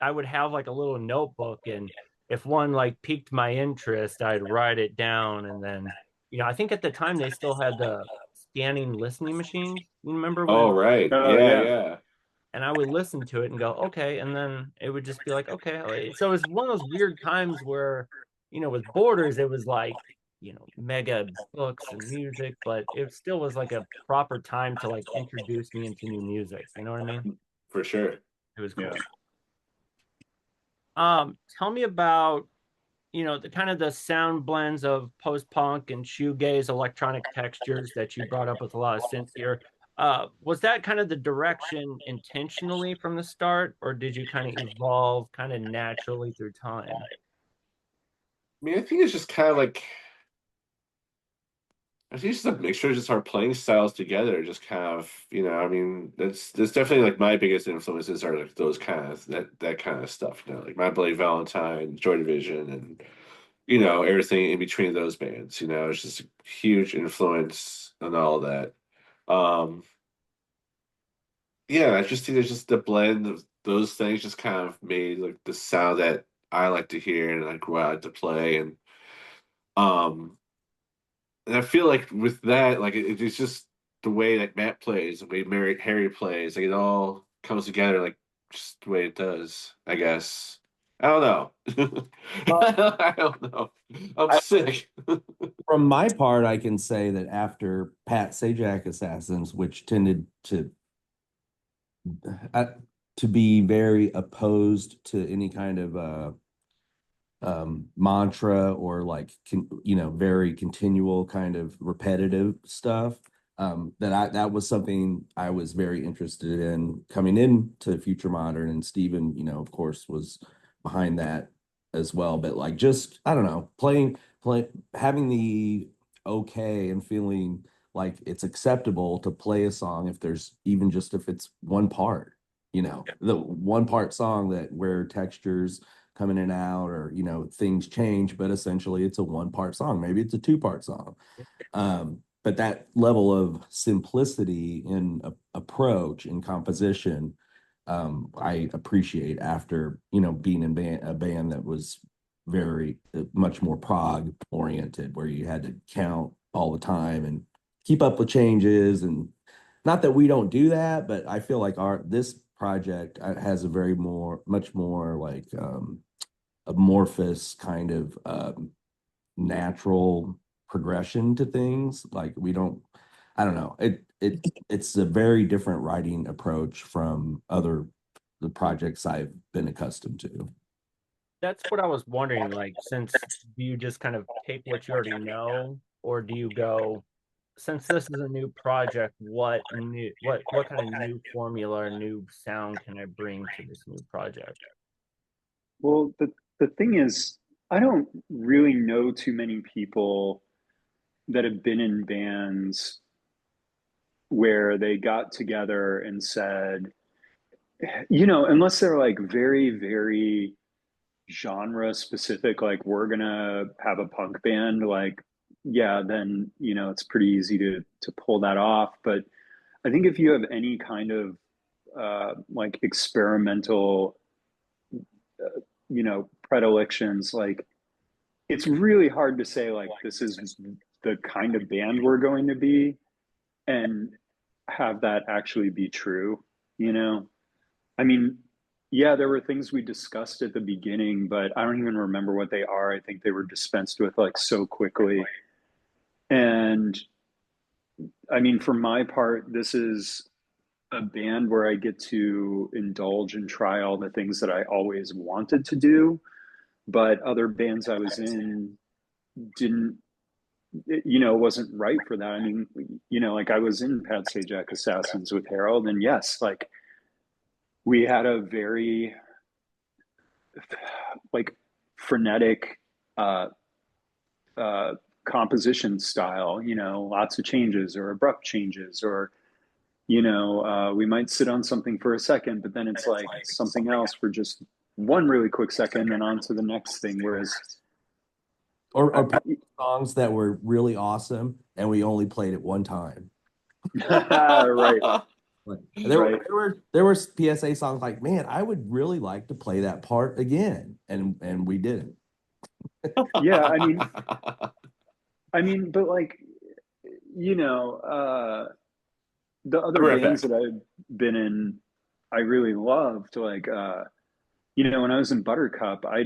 I would have like a little notebook, and if one like piqued my interest, I'd write it down, and then I think at the time they still had the scanning listening machines. You remember when? Oh, right. Yeah. And I would listen to it and go, okay, and then it would just be like, okay. So it was one of those weird times where with Borders it was like mega books and music, but it still was like a proper time to like introduce me into new music. You know what I mean? For sure. It was cool. Yeah. Tell me about the kind of the sound blends of post-punk and shoegaze electronic textures that you brought up with a lot of synth here. Was that kind of the direction intentionally from the start, or did you kind of evolve kind of naturally through time? I mean, I think it's just kind of like, I think it's just a mixture of just our playing styles together. Just kind of, I mean, that's definitely like my biggest influences are like those kind of that kind of stuff. Like My Bloody Valentine, Joy Division, and everything in between those bands. It's just a huge influence on all of that. Yeah, I just think it's just the blend of those things just kind of made like the sound that I like to hear and like what I like to play, um and I feel like with that, like it's just the way that Matt plays, the way Harry plays, like it all comes together like just the way it does, I guess. I don't know. I don't know. I'm sick. From my part, I can say that after Pat Sajak Assassins, which tended to be very opposed to any kind of mantra or like very continual kind of repetitive stuff, that was something I was very interested in coming into Future Modern, and Steven, of course, was behind that as well. But like, just I don't know, playing having the okay and feeling like it's acceptable to play a song if it's one part, the one part song that where textures come in and out, or things change, but essentially it's a one part song, maybe it's a two-part song. But that level of simplicity in approach and composition, I appreciate after being in a band that was very much more prog oriented, where you had to count all the time and keep up with changes. And not that we don't do that, but I feel like our this project has a much more like amorphous kind of natural progression to things. Like we don't, I don't know. It's a very different writing approach from the projects I've been accustomed to. That's what I was wondering. Like, since do you just kind of take what you already know, or do you go, since this is a new project, what kind of new formula or new sound can I bring to this new project? Well, the thing is, I don't really know too many people that have been in bands where they got together and said, unless they're like very, very genre specific, like we're gonna have a punk band, like, yeah, then, it's pretty easy to pull that off. But I think if you have any kind of like experimental, predilections, like it's really hard to say like this is the kind of band we're going to be and have that actually be true, you know? I mean, yeah, there were things we discussed at the beginning, but I don't even remember what they are. I think they were dispensed with like so quickly. And I mean, for my part, this is a band where I get to indulge and try all the things that I always wanted to do, but other bands I was in didn't, wasn't right for that. I mean, like I was in Pat Sajak Assassins with Harold, and yes, like we had a very like frenetic uh uh composition style, lots of changes or abrupt changes, or we might sit on something for a second, but then it's like something else for just one really quick second and on to the next thing. Whereas Or songs that were really awesome and we only played it one time. right, Like, right. there were PSA songs like, man, I would really like to play that part again, and we didn't. Yeah, I mean, but like, you know, the I'll other be right bands back. that I've been in, I really loved. Like, when I was in Buttercup, I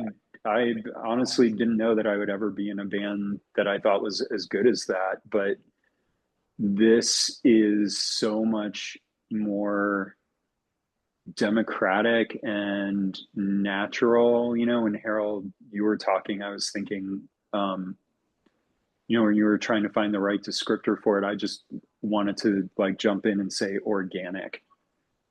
honestly didn't know that I would ever be in a band that I thought was as good as that. But this is so much more democratic and natural. When Harold, you were talking, I was thinking, when you were trying to find the right descriptor for it, I just wanted to like jump in and say organic.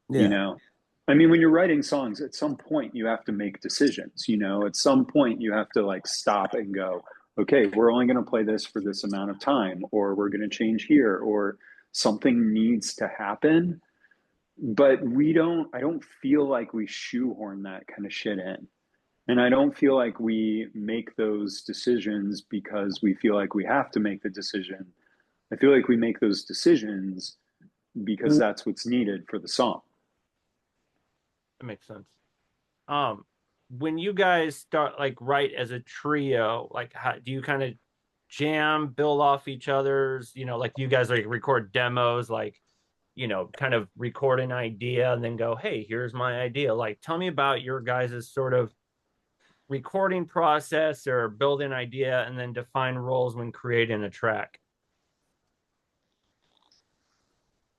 you Yeah. know I mean, when you're writing songs, at some point you have to make decisions. At some point you have to like stop and go, okay, we're only going to play this for this amount of time, or we're going to change here, or something needs to happen. But I don't feel like we shoehorn that kind of shit in. And I don't feel like we make those decisions because we feel like we have to make the decision. I feel like we make those decisions because that's what's needed for the song. That makes sense. Um, when you guys start like write as a trio, like how do you kind of jam, build off each other's, like you guys like record demos, like, kind of record an idea and then go, hey, here's my idea. Like, tell me about your guys' sort of recording process or build an idea and then define roles when creating a track.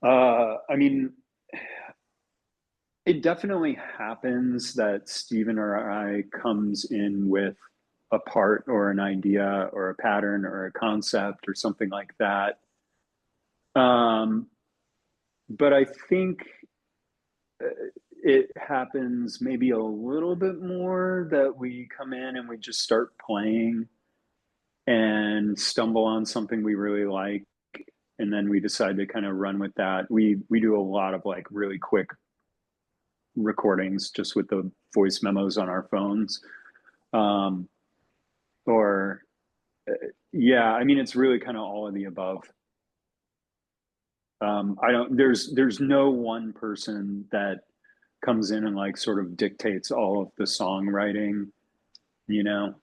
I mean, it definitely happens that Steven or I comes in with a part or an idea or a pattern or a concept or something like that. Um, but I think uh, it happens maybe a little bit more that we come in and we just start playing and stumble on something we really like, and then we decide to kind of run with that. We do a lot of like really quick recordings just with the voice memos on our phones. Um, or yeah, I mean, it's really kind of all of the above. I don't, there's no one person that comes in and like sort of dictates all of the songwriting, you know.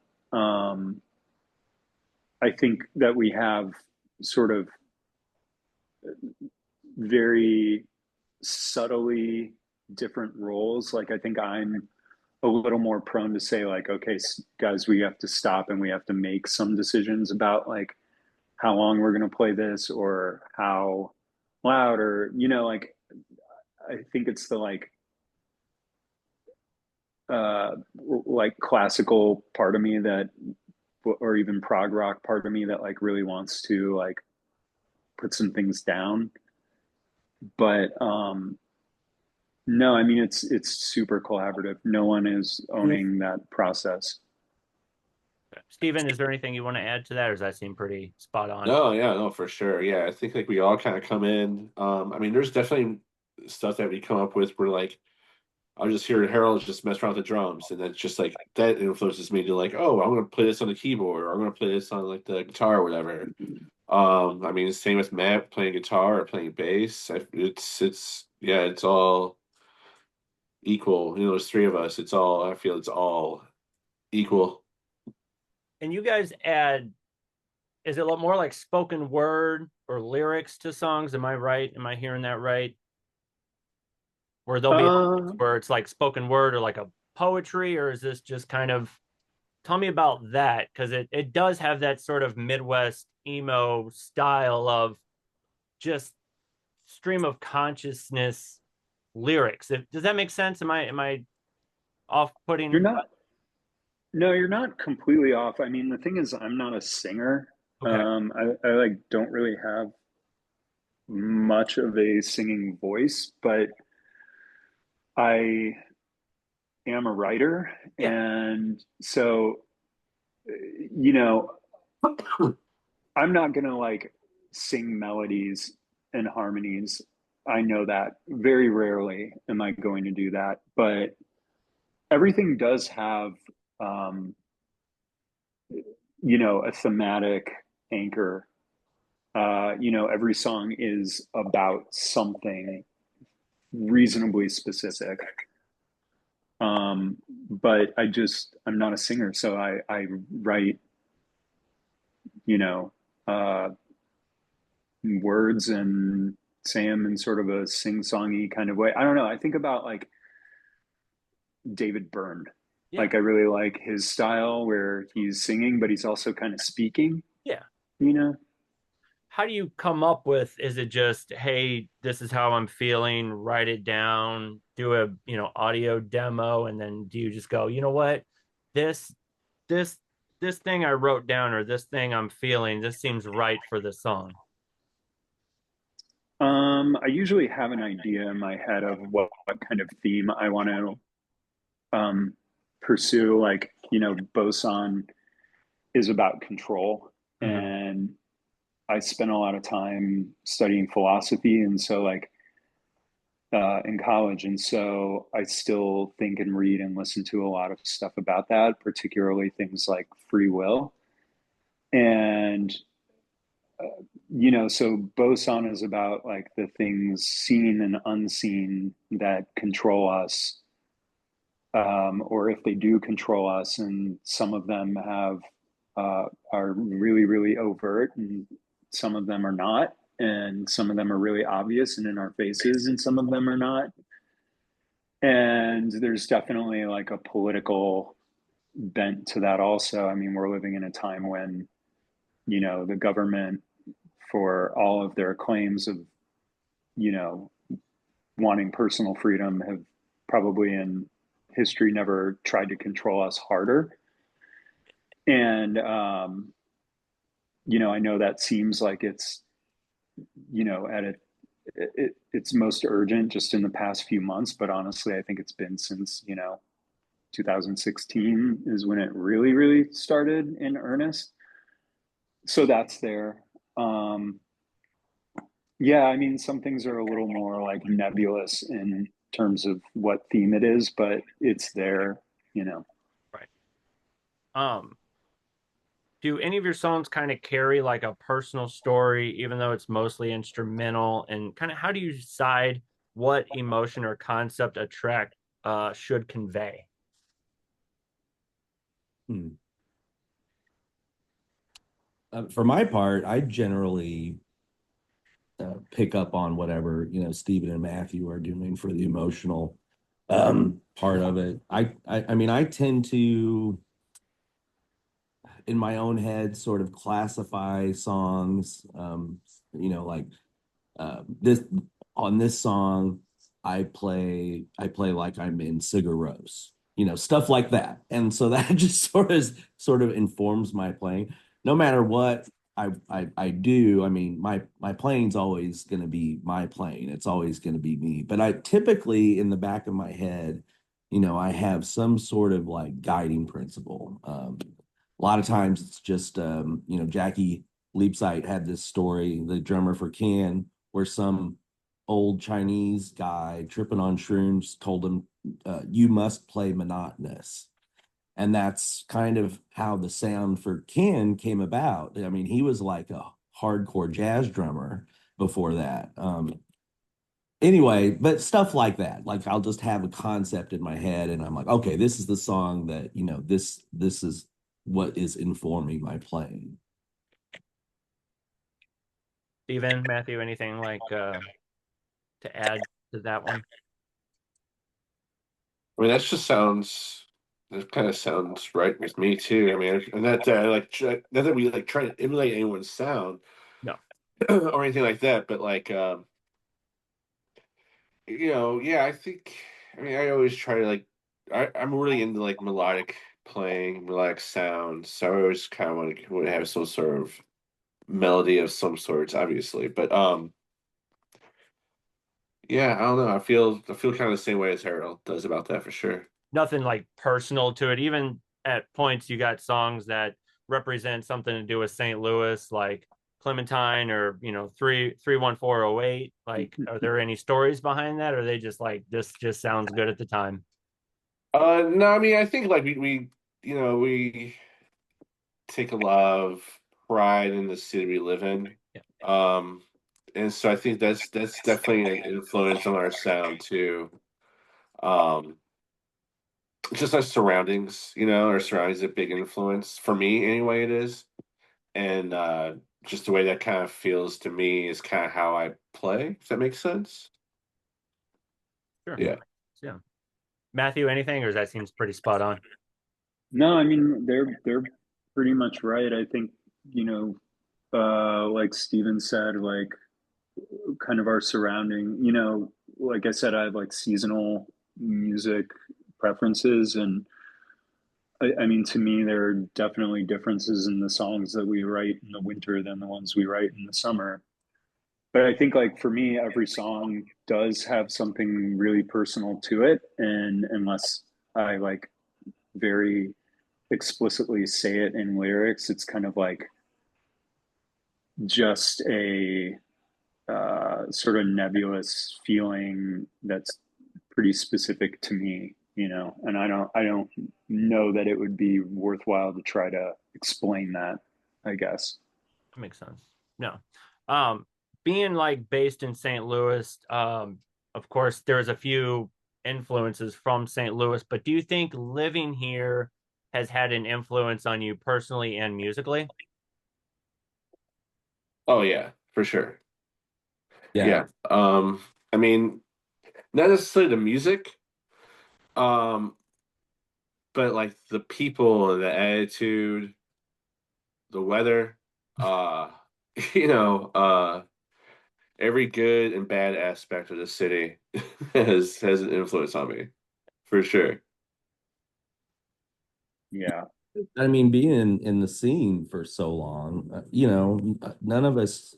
I think that we have, sort of very subtly different roles. Like I think I'm a little more prone to say like, okay, guys, we have to stop and we have to make some decisions about like how long we're going to play this or how loud, or like I think it's the like classical part of me that, or even prog rock part of me that like really wants to like put some things down. But no, I mean it's super collaborative. No one is owning that process. Steven, is there anything you want to add to that, or does that seem pretty spot on? No, yeah, no, for sure. Yeah, I think like we all kind of come in. I mean, there's definitely stuff that we come up with where like I'll just hear Harold just mess around with the drums, and then just like that influences me to like, oh, I'm gonna play this on the keyboard, or I'm gonna play this on like the guitar or whatever. I mean, same with Matt playing guitar or playing bass. It's yeah, it's all equal. You know, there's three of us. It's all I feel it's all equal. And you guys add, is it a lot more like spoken word or lyrics to songs? Am I right? Am I hearing that right? Where there'll be Uh, where it's like spoken word or like a poetry, or is this just kind of, tell me about that? Because it does have that sort of Midwest emo style of just stream of consciousness lyrics. Does that make sense? Am I off you're putting? not. No, you're not completely off. I mean, the thing is, I'm not a singer. Okay. I like don't really have much of a singing voice, but I am a writer, Yeah. and so you know, I'm not gonna like sing melodies and harmonies. I know that very rarely am I going to do that, but everything does have, um, a thematic anchor. Every song is about something reasonably specific. But I'm not a singer, so I write, you know, uh, words and say them in sort of a sing-songy kind of way. I don't know. I think about like David Byrne. Yeah. Like I really like his style where he's singing, but he's also kind of speaking, Yeah. you know? How do you come up with, is it just, hey, this is how I'm feeling, write it down, do a, audio demo, and then do you just go, you know what, this this this thing I wrote down, or this thing I'm feeling, this seems right for the song? I usually have an idea in my head of what kind of theme I want to um, pursue. Like, Boson is about control, Mm-hmm. and I spent a lot of time studying philosophy, and so like in college, and so I still think and read and listen to a lot of stuff about that, particularly things like free will. And so boson is about like the things seen and unseen that control us, or if they do control us, and some of them are really really overt, and some of them are not, and some of them are really obvious and in our faces, and some of them are not. And there's definitely like a political bent to that also. I mean, we're living in a time when the government, for all of their claims of you know wanting personal freedom, have probably in history never tried to control us harder. And I know that seems like it's at its most urgent just in the past few months, but honestly I think it's been since 2016 is when it really really started in earnest. So that's there. um yeah, I mean, some things are a little more like nebulous in terms of what theme it is, but it's there. Right. um do any of your songs kind of carry like a personal story, even though it's mostly instrumental? And kind of how do you decide what emotion or concept a track should convey? Hmm. For my part, I generally pick up on whatever, Stephen and Matthew are doing for the emotional part of it. I mean, I tend to, in my own head, sort of classify songs, like this on this song, I play like I'm in Sigur Rós, stuff like that. And so that just sort of informs my playing. No matter what I do, I mean, my playing's always going to be my playing. It's always going to be me. But I typically, in the back of my head, I have some sort of like guiding principle. A lot of times it's just Jackie Leapsight had this story, the drummer for Can, where some old Chinese guy tripping on shrooms told him, "You must play monotonous." And that's kind of how the sound for Ken came about. I mean, he was like a hardcore jazz drummer before that. Anyway, but stuff like that. Like I'll just have a concept in my head, and I'm like, okay, this is the song that this is what is informing my playing. Steven, Matthew, anything like to add to that one? I mean, that kind of sounds right with me too. I mean, and that not that we like try to emulate anyone's sound No. or anything like that, but like yeah, I think. I mean, I always try to like. I'm really into like melodic playing, melodic sounds. So I always kind of want to have some sort of melody of some sorts, obviously. But yeah, I don't know. I feel kind of the same way as Harold does about that for sure. Nothing like personal to it. Even at points, you got songs that represent something to do with St. Louis, like Clementine or 31408. Like, are there any stories behind that, or are they just like this just sounds good at the time? No, I mean, I think like we take a lot of pride in the city we live in. Yeah. And so I think that's definitely an influence on our sound too. Um, just our surroundings, our surroundings are a big influence for me anyway, it is. And just the way that kind of feels to me is kind of how I play, if that makes sense. Sure. Yeah. Yeah. Matthew, anything, or that seems pretty spot on? No, I mean they're pretty much right. I think, you know, like Steven said, like kind of our surrounding, like I said, I have like seasonal music preferences, and I mean, to me, there are definitely differences in the songs that we write in the winter than the ones we write in the summer. But I think, like, for me, every song does have something really personal to it, and unless I like very explicitly say it in lyrics, it's kind of like just a sort of nebulous feeling that's pretty specific to me, and I don't know that it would be worthwhile to try to explain that, I guess. That makes sense. No. Um, Being like based in St. Louis, of course, there's a few influences from St. Louis, but do you think living here has had an influence on you personally and musically? Oh yeah, for sure. Yeah. Yeah. I mean, not necessarily the music, um, but like the people and the attitude, the weather, uh, you know, uh, every good and bad aspect of the city has an influence on me, for sure. Yeah. I mean, being in the scene for so long, none of us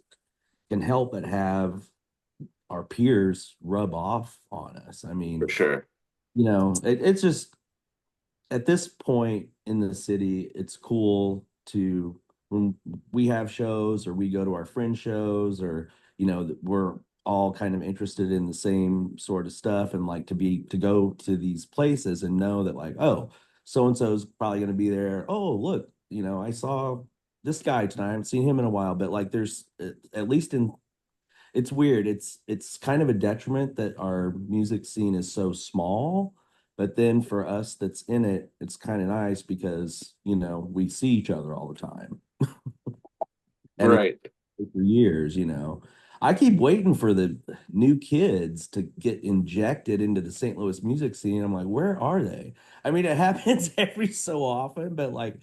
can help but have our peers rub off on us. I For mean, sure. it's just at this point in the city, it's cool to when we have shows or we go to our friend shows or we're all kind of interested in the same sort of stuff and like to go to these places and know that like, oh, so and so's probably going to be there. Oh, look, I saw this guy tonight. I haven't seen him in a while, but like there's at least in it's weird. It's kind of a detriment that our music scene is so small, but then for us that's in it, it's kind of nice because, we see each other all the time. and it's Right. for years, you know. I keep waiting for the new kids to get injected into the St. Louis music scene. I'm like, where are they? I mean, it happens every so often, but like,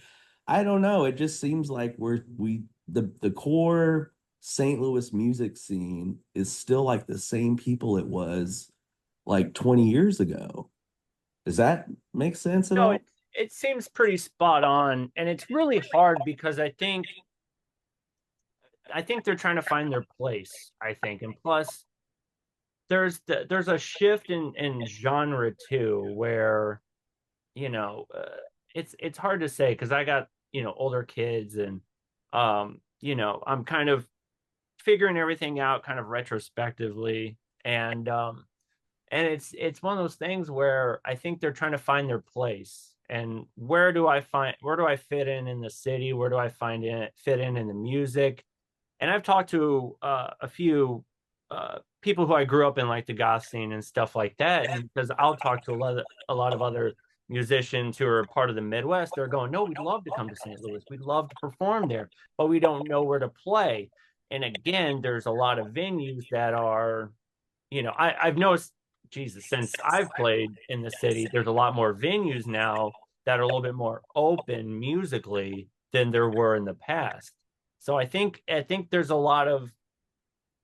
I don't know. It just seems like the core St. Louis music scene is still like the same people it was like 20 years ago. Does that make sense at No, all? it seems pretty spot on, and it's really hard because I think they're trying to find their place, I think. And plus there's a shift in genre too, where you know, it's hard to say because I got, older kids, and I'm kind of figuring everything out kind of retrospectively, and it's one of those things where I think they're trying to find their place. And where do I fit in the city? Where do I fit in the music? And I've talked to a few people who I grew up in, like the goth scene and stuff like that. And because I'll talk to a lot of other musicians who are part of the Midwest, they're going, "No, we'd love to come to St. Louis. We'd love to perform there, but we don't know where to play." And again, there's a lot of venues that are, I've noticed, Jesus, since I've played in the city, there's a lot more venues now that are a little bit more open musically than there were in the past. So I think there's a lot of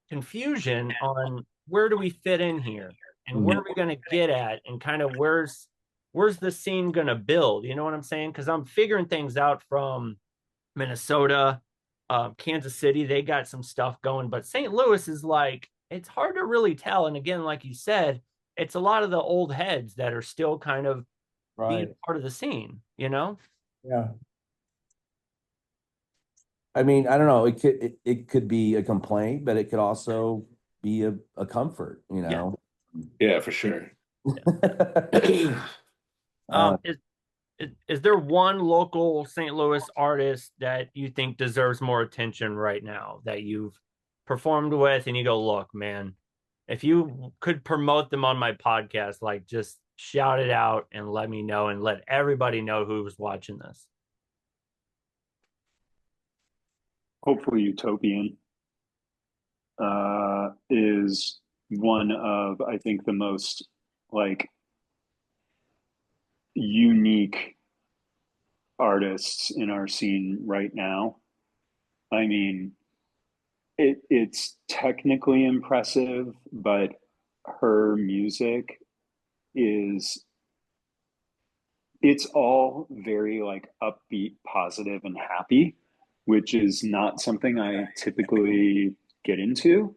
confusion on where do we fit in here, and where are we going to get at, and kind of where's the scene going to build? You know what I'm saying? Because I'm figuring things out from Minnesota, Kansas City. They got some stuff going, but St. Louis is like, it's hard to really tell. And again, like you said, it's a lot of the old heads that are still kind of being Right. part of the scene, you know? Yeah. I mean, I don't know. It could be a complaint, but it could also be a comfort, you Yeah. know. Yeah, for sure. Uh, Is there one local St. Louis artist that you think deserves more attention right now that you've performed with, and you go, look, man, if you could promote them on my podcast, like just shout it out and let me know and let everybody know who's watching this. Hopefully, Utopian is one of, I think, the most like unique artists in our scene right now. I mean, it's technically impressive, but her music is it's all very like upbeat, positive, and happy, which is not something I typically get into.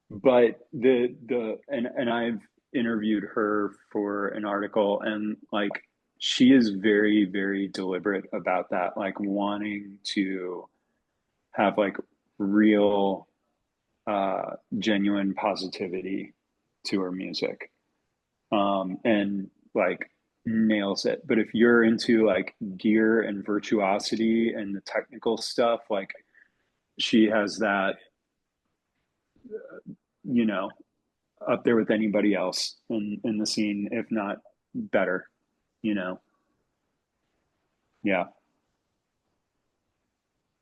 But and I've interviewed her for an article, and like she is very, very deliberate about that, like wanting to have like real genuine positivity to her music, and like nails it. But if you're into like gear and virtuosity and the technical stuff, like she has that, you know, up there with anybody else in the scene, if not better, you know. Yeah.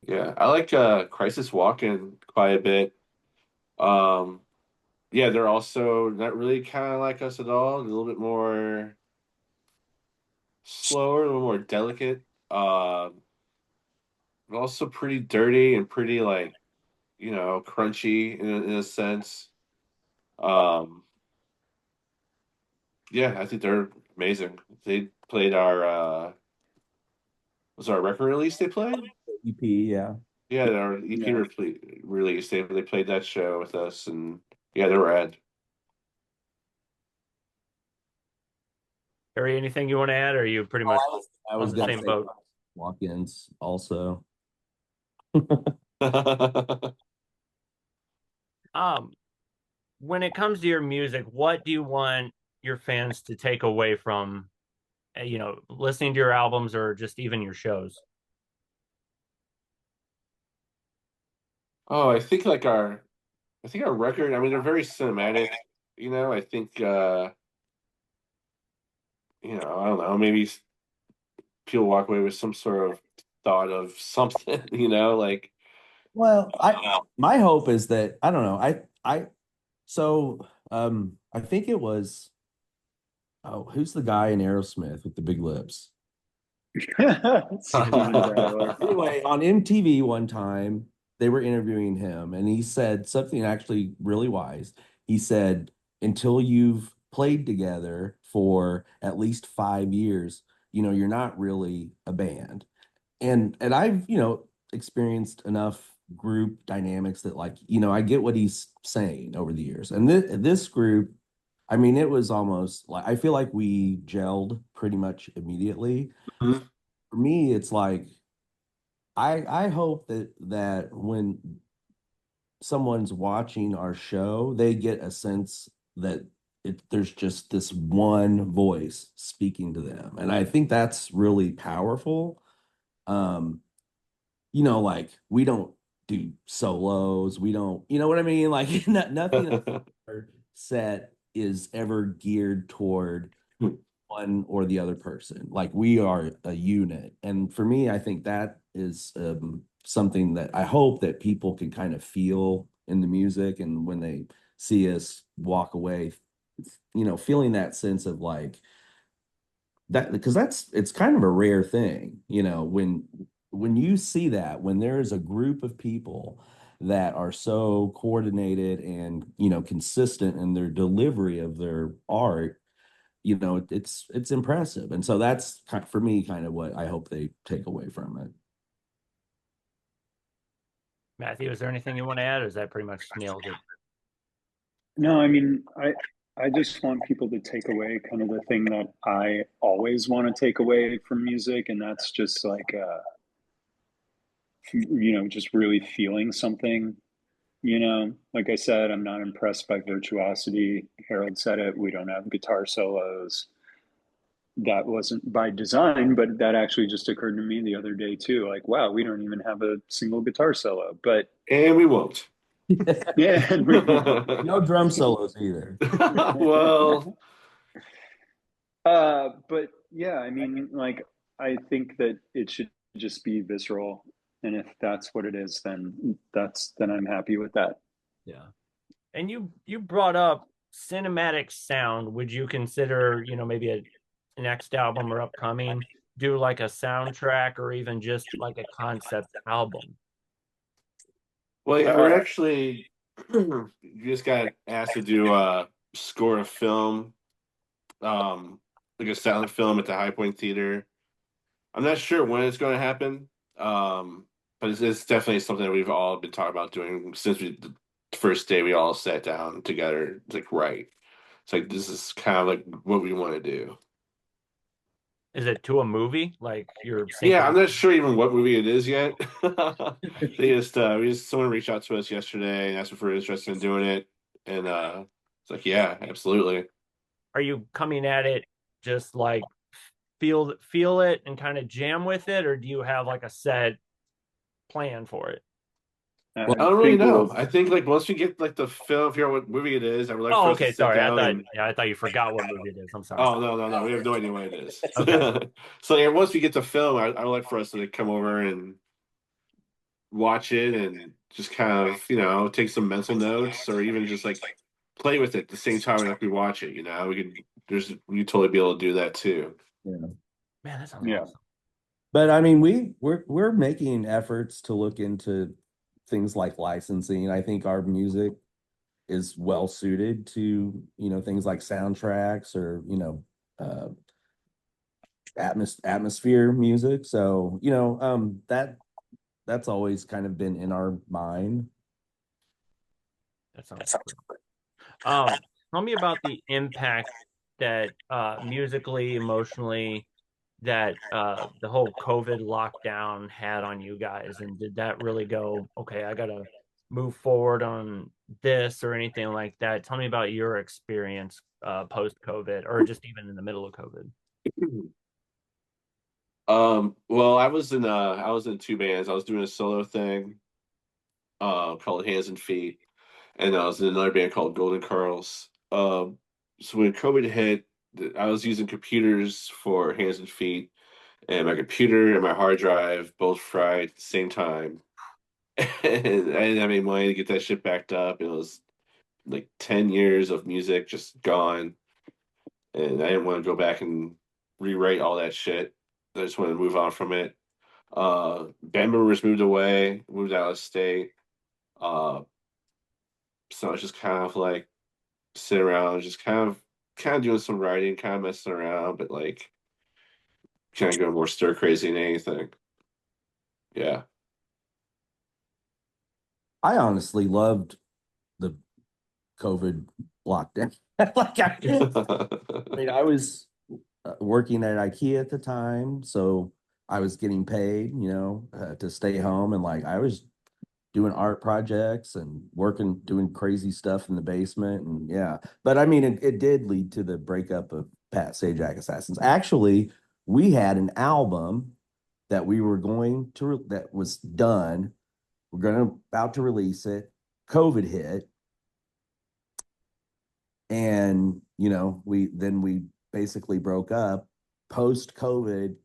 Yeah, I like Crisis Walking quite a bit. Um, yeah, they're also not really kind of like us at all. A little bit more slower, a little more delicate. But also pretty dirty and pretty like, crunchy in a sense. Um, yeah, I think they're amazing. They played was our record release they played? EP, yeah. Yeah, our EP Yeah. release. They played that show with us, and yeah, they're rad. Harry, anything you want to add, or are you pretty Oh, much I on was the gonna same say boat? walk-ins also. Um, when it comes to your music, what do you want your fans to take away from, listening to your albums or just even your shows? Oh, I think our record, I mean, they're very cinematic, I think I don't know, maybe people walk away with some sort of thought of something, like Well, my hope is that I don't know. So I think it was who's the guy in Aerosmith with the big lips? Steven Tyler. Anyway, on MTV one time, they were interviewing him, and he said something actually really wise. He said, until you've played together for at least 5 years, you're not really a band. And I've, experienced enough group dynamics that like, I get what he's saying over the years. And this group, I mean, it was almost like I feel like we gelled pretty much immediately. Mhm. For me, it's like I hope that when someone's watching our show, they get a sense that there's just this one voice speaking to them. And I think that's really powerful. Um, like we don't do solos. We don't, you know what I mean? Like nothing of our set is ever geared toward one or the other person. Like we are a unit. And for me, I think that is something that I hope that people can kind of feel in the music. And when they see us walk away, feeling that sense of like that, because it's kind of a rare thing, when you see that, when there is a group of people that are so coordinated and, consistent in their delivery of their art, it's impressive. And so that's kind for me kind of what I hope they take away from it. Matthew, is there anything you want to add, or is that pretty much nailed it? No, I mean, I just want people to take away kind of the thing that I always want to take away from music, and that's just like just really feeling something. Like I said, I'm not impressed by virtuosity. Harold said it. We don't have guitar solos. That wasn't by design, but that actually just occurred to me the other day too. Like, wow, we don't even have a single guitar solo. But And we won't. yeah, and we won't. No drum solos either. Well, But yeah, I mean, like, I think that it should just be visceral, and if that's what it is, then I'm happy with that. Yeah. And you brought up cinematic sound. Would you consider, maybe a next album or upcoming do like a soundtrack or even just like a concept album? well, yeah, we're Uh, actually you just got asked to do a score a film, um, like a silent film at the High Point Theater. I'm not sure when it's going to happen, but it's definitely something that we've all been talking about doing since the first day we all sat down together. It's like, right. It's like this is kind of like what we want to do. Is it to a movie? Like you're Yeah, I'm syncing? not sure even what movie it is yet. Someone reached out to us yesterday and asked if we're interested in doing it, and it's like, yeah, absolutely. Are you coming at it just like feel it and kind of jam with it, or do you have like a set plan for it? I Well, I don't really think know. we'll. I think like once we get like the film, figure out what movie it is, I would like for Oh, us to okay. sit Sorry. down and I thought you forgot what movie it is. I'm sorry. oh no, we have no idea what it is. Okay. So yeah, once we get the film, I would like for us to like, come over and watch it and just kind of take some mental notes or even just like play with it at the same time like we watch it. We could totally be able to do that too. yeah. Man, that sounds Yeah. awesome. But I mean, we're making efforts to look into things like licensing. I think our music is well suited to, things like soundtracks or, uh, atmosphere music. So, that's always kind of been in our mind. That sounds great. Tell me about the impact that musically, emotionally, that the whole COVID lockdown had on you guys, and did that really go, okay, I gotta move forward on this or anything like that? Tell me about your experience post COVID, or just even in the middle of COVID. Well, I was in two bands. I was doing a solo thing, called Hands and Feet, and I was in another band called Golden Curls. So when COVID hit, I was using computers for Hands and Feet, and my computer and my hard drive both fried at the same time. And I didn't have any money to get that shit backed up. It was like 10 years of music just gone. And I didn't want to go back and rewrite all that shit. I just wanted to move on from it. Band members moved away, moved out of state. Uh, so I was just kind of like sitting around, just kind of doing some writing, kind of messing around, but like kind of going more stir crazy than anything. Yeah. I honestly loved the COVID lockdown. Like I mean, I was working at IKEA at the time, so I was getting paid, to stay home, and like I was doing art projects and working, doing crazy stuff in the basement, and yeah. But I mean, it did lead to the breakup of Pat Sajak Assassins. Actually, we had an album that we were going to that was done. We're going to about to release it. COVID hit, and we basically broke up. Post COVID,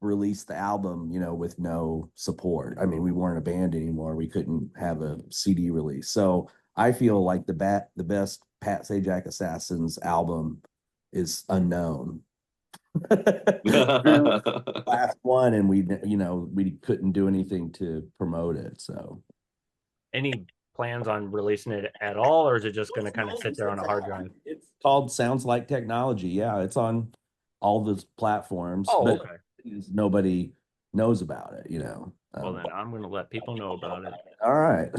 released the album, with no support. I mean, we weren't a band anymore. We couldn't have a CD release. So I feel like the best Pat Sajak Assassins album is unknown. Last one, and we couldn't do anything to promote it. So Any plans on releasing it at all, or is it just going to kind of sit there on a hard drive? it's called Sounds Like Technology. Yeah, it's on all the platforms, Oh, but okay. nobody knows about it, Well, then I'm going to let people know about it. All right.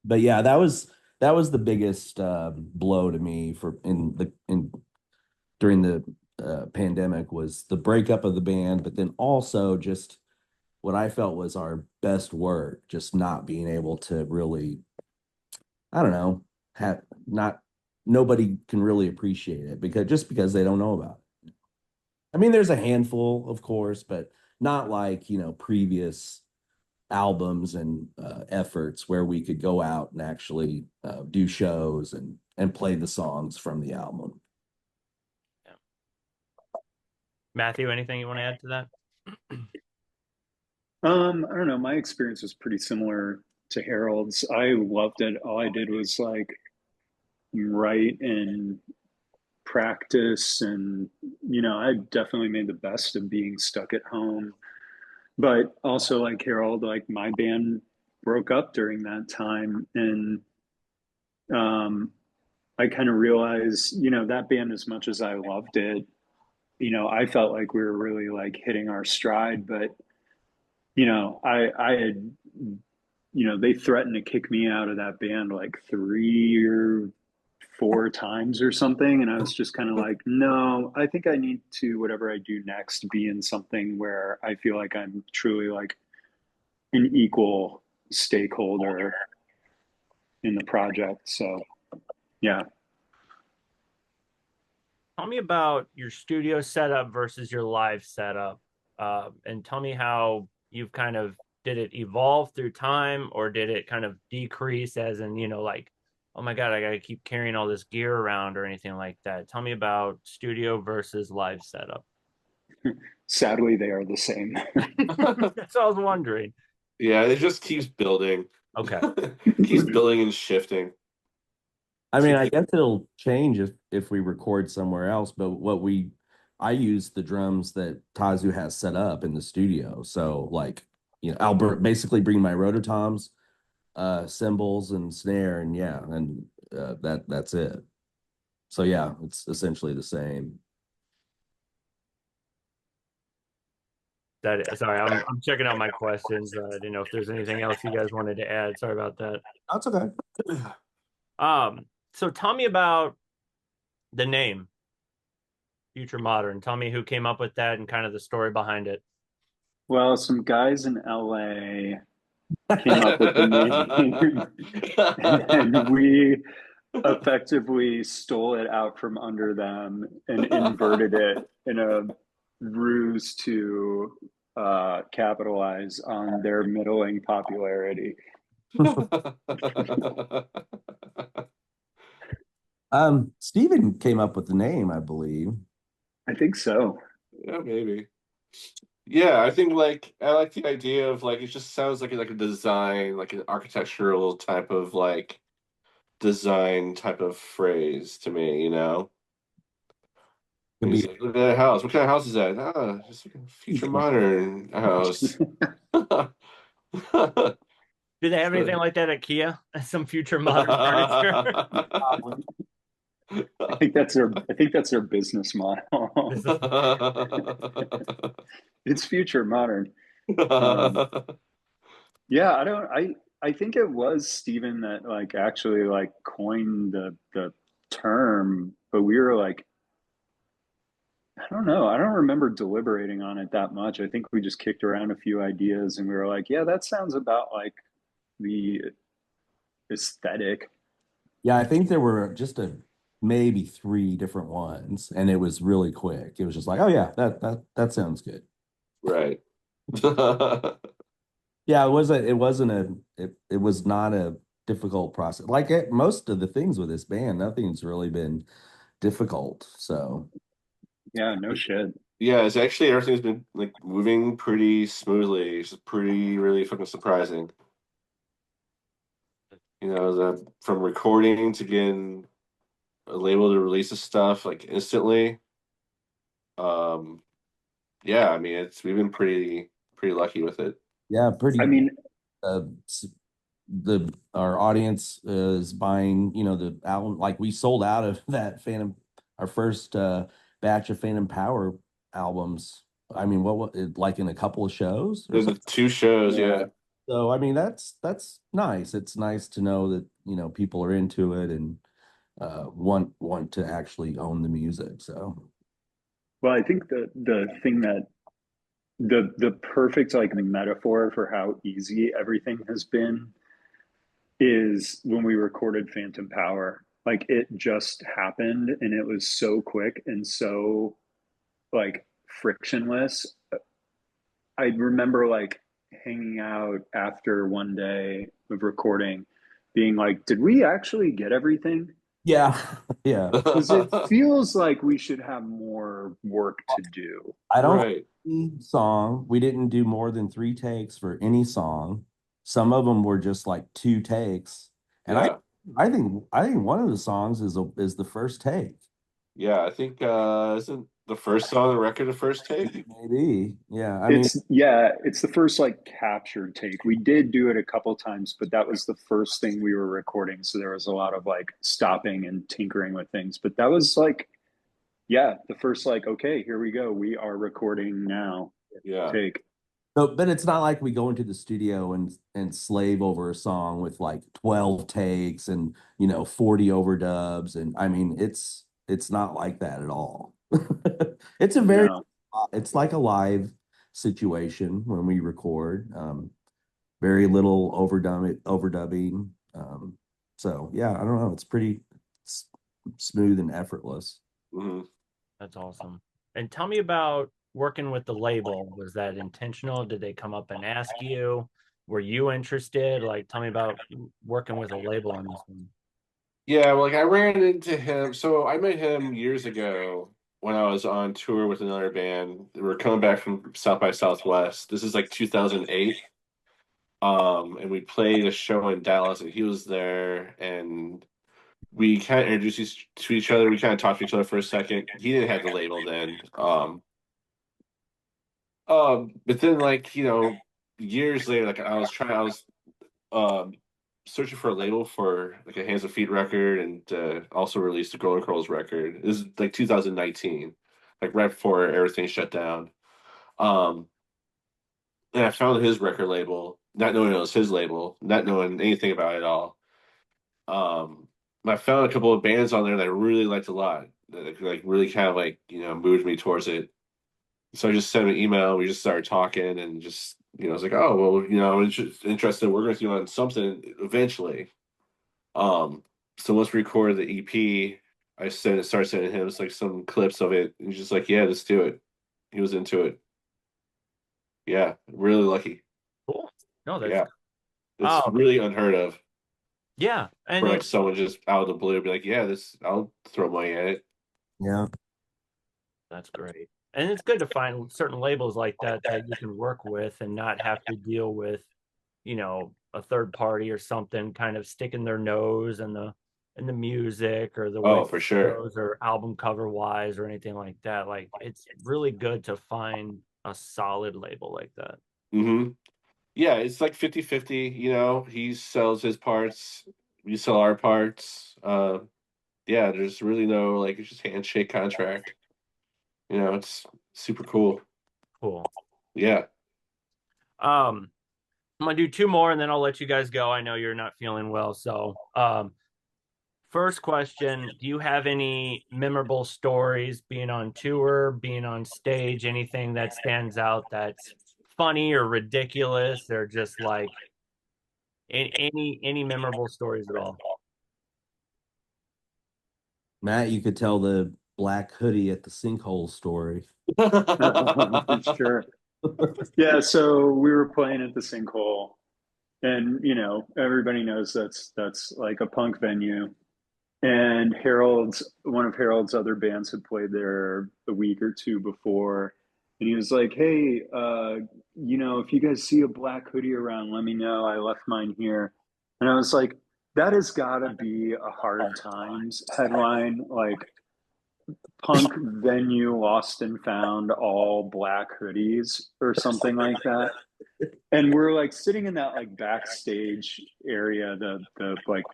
But yeah, that was the biggest blow to me during the pandemic, was the breakup of the band, but then also just what I felt was our best work, just not being able to really, I don't know, have not nobody can really appreciate it because they don't know about it. I mean, there's a handful, of course, but not like, previous albums and efforts where we could go out and actually do shows and play the songs from the album. Yeah. Matthew, anything you want to add to that? I don't know. My experience was pretty similar to Harold's. I loved it. All I did was like write and practice, and I definitely made the best of being stuck at home. But also, like Harold, like my band broke up during that time, and um, I kind of realized, that band, as much as I loved it, I felt like we were really like hitting our stride, but I had, they threatened to kick me out of that band like 3 or 4 times or something. And I was just kind of like, no, I think I need to, whatever I do next, be in something where I feel like I'm truly like an equal stakeholder in the project. So, yeah. Tell me about your studio setup versus your live setup, and tell me how you've kind of did it evolve through time, or did it kind of decrease as in, like, oh my God, I got to keep carrying all this gear around or anything like that. Tell me about studio versus live setup. Sadly, they are the same. That's what I was wondering. Yeah, it just keeps building. Okay. Keeps building and shifting. I mean, I guess it'll change if we record somewhere else, but I use the drums that Tazu has set up in the studio. So like, I'll basically bring my rototoms, cymbals and snare, and yeah, and that's it. So yeah, it's essentially the same. Sorry, I'm checking out my questions. I didn't know if there's anything else you guys wanted to add. Sorry about that. That's okay. So tell me about the name Future Modern. Tell me who came up with that and kind of the story behind it. Well, some guys in LA came up with the name, and we effectively stole it out from under them and inverted it in a ruse to capitalize on their middling popularity. Steven came up with the name, I believe. I think so. Yeah, maybe. Yeah, I think like I like the idea of like it just sounds like a design, like an architectural type of like design type of phrase to me, you know? Could He's be like, look at that house. What kind of house is that? Ah, just like a future modern house. Do they have anything like that at Kia? Some future modern furniture? I think that's their business model. This is It's future modern. Um, yeah, I think it was Steven that like actually like coined the term, but we were like, I don't know. I don't remember deliberating on it that much. I think we just kicked around a few ideas and we were like, yeah, that sounds about like the aesthetic. Yeah, I think there were just a maybe three different ones, and it was really quick. It was just like, oh yeah, that sounds good. Right. Yeah, it was not a difficult process. Like most of the things with this band, nothing's really been difficult. So Yeah, no shit. Yeah, it's actually everything's been like moving pretty smoothly. It's pretty really fucking surprising. You know, the from recording to getting a label to release the stuff like instantly. Um, yeah, I mean we've been pretty lucky with it. yeah, I pretty mean, uh s- the our audience is buying, the album. Like we sold out of that Phantom, our first batch of Phantom Power albums. I mean, like in a couple of shows or There's the something. two shows, yeah. yeah. So I mean, that's nice. It's nice to know that, people are into it and want to actually own the music. So Well, I think the thing that the perfect like metaphor for how easy everything has been is when we recorded Phantom Power. Like it just happened and it was so quick and so like frictionless. I remember like hanging out after one day of recording, being like, did we actually get everything? yeah, yeah. Because it feels like we should have more work to do. I don't Right. song. We didn't do more than three takes for any song. Some of them were just like two takes. And Yeah. I think one of the songs is the first take. Yeah, I think isn't the first song on the record the first take? Maybe. Yeah. I mean, It's yeah, it's the first like captured take. We did do it a couple times, but that was the first thing we were recording. So there was a lot of like stopping and tinkering with things. But that was like, yeah, the first like, okay, here we go. We are recording now. Yeah. Take. but it's not like we go into the studio and slave over a song with like 12 takes and 40 overdubs. And I mean, it's not like that at all. It's a very No. it's like a live situation when we record. Very little overdubbing. So yeah, I don't know. It's pretty s- smooth and effortless. Mhm. That's awesome. And tell me about working with the label. Was that intentional? Did they come up and ask you? Were you interested? Like, tell me about working with a label on this one. Yeah, well, like I ran into him. So I met him years ago when I was on tour with another band. We were coming back from South by Southwest. This is like 2008. And we played a show in Dallas, and he was there, and we kind of introduced to each other. We kind of talked to each other for a second. He didn't have the label then. But then like, years later, like I was um searching for a label for like a Hands and Feet record and also released a Golden Curls record. This is like 2019, like right before everything shut down. Um, and I found his record label, not knowing it was his label, not knowing anything about it at all. Um, I found a couple of bands on there that I really liked a lot, that like really kind of like moved me towards it. So I just sent him an email. We just started talking, and just I was like, oh well, I'm interested in working with you on something eventually. Um, so once we recorded the EP, started sending him like some clips of it. And he's just like, yeah, let's do it. He was into it. Yeah, really lucky. Cool. No, that's Yeah, it's oh really unheard of yeah, and for like it someone just out of the blue be like, yeah, this I'll throw money at it. Yeah. that's great. And it's good to find certain labels like that that you can work with and not have to deal with, a third party or something kind of sticking their nose in the music or the way Oh, it for sure. goes or album cover wise or anything like that. Like it's really good to find a solid label like that. Mm-hmm. Yeah, it's like 50-50, he sells his parts, we sell our parts. Yeah, there's really no like it's just handshake contract. It's super cool. Cool. Yeah. I'm gonna do two more and then I'll let you guys go. I know you're not feeling well. So first question, do you have any memorable stories being on tour, being on stage, anything that stands out that's funny or ridiculous or just like any memorable stories at all? Matt, you could tell the black hoodie at the sinkhole story. Sure. Yeah, so we were playing at the Sinkhole, and everybody knows that's like a punk venue. And one of Harold's other bands had played there a week or two before, and he was like, "Hey, if you guys see a black hoodie around, let me know. I left mine here." And I was like, "That has got to be a Hard Times headline, like punk venue lost and found all black hoodies or something like that." And we're like sitting in that like backstage area, the like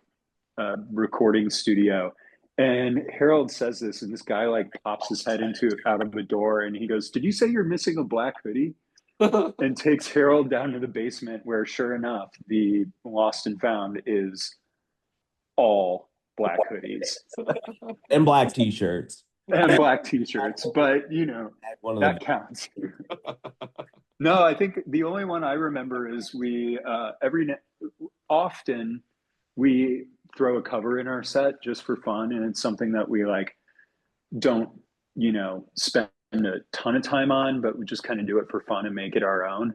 recording studio. And Harold says this, and this guy like pops his head into out of the door, and he goes, "Did you say you're missing a black hoodie?" And takes Harold down to the basement, where sure enough, the lost and found is all black hoodies And black t-shirts. and black t-shirts. But One of that the counts. No, I think the only one I remember is we often we throw a cover in our set just for fun, and it's something that we like don't spend a ton of time on, but we just kind of do it for fun and make it our own.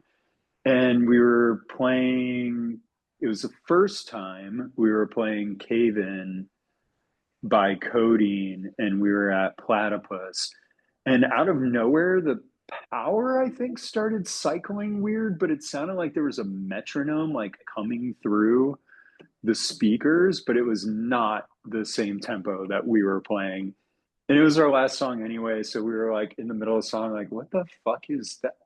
And we were playing. It was the first time we were playing Cave In by Codeine, and we were at Platypus. And out of nowhere, the power, I think, started cycling weird, but it sounded like there was a metronome like coming through the speakers, but it was not the same tempo that we were playing. And it was our last song anyway, so we were like in the middle of the song, like, what the fuck is that?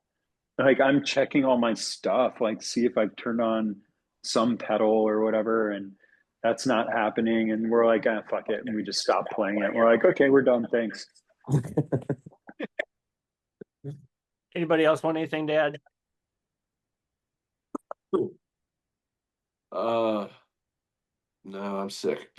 Like, I'm checking all my stuff, like, see if I've turned on some pedal or whatever, and that's not happening. And we're like, ah, fuck it. And we just stopped playing it. We're like, okay, we're done. Thanks. Anybody else want anything to add? No, I'm sick.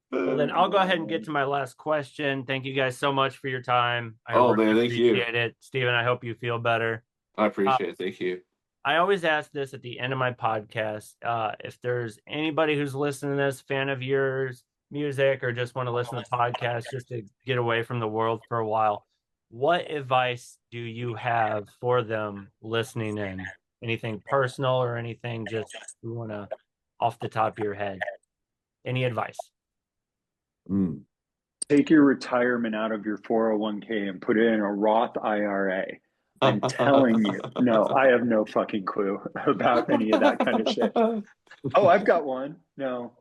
Well, then I'll go ahead and get to my last question. Thank you guys so much for your time. I Oh, really man, thank you. appreciate it. Steven, I hope you feel better. I appreciate it. Thank you. I always ask this at the end of my podcast. If there's anybody who's listening to this, fan of yours, music, or just want to listen to podcasts just to get away from the world for a while, what advice do you have for them listening in? Anything personal or anything just you want to off the top of your head? Any advice? Take your retirement out of your 401k and put it in a Roth IRA. I'm telling you, no, I have no fucking clue about any of that kind of shit. Oh, I've got one. No,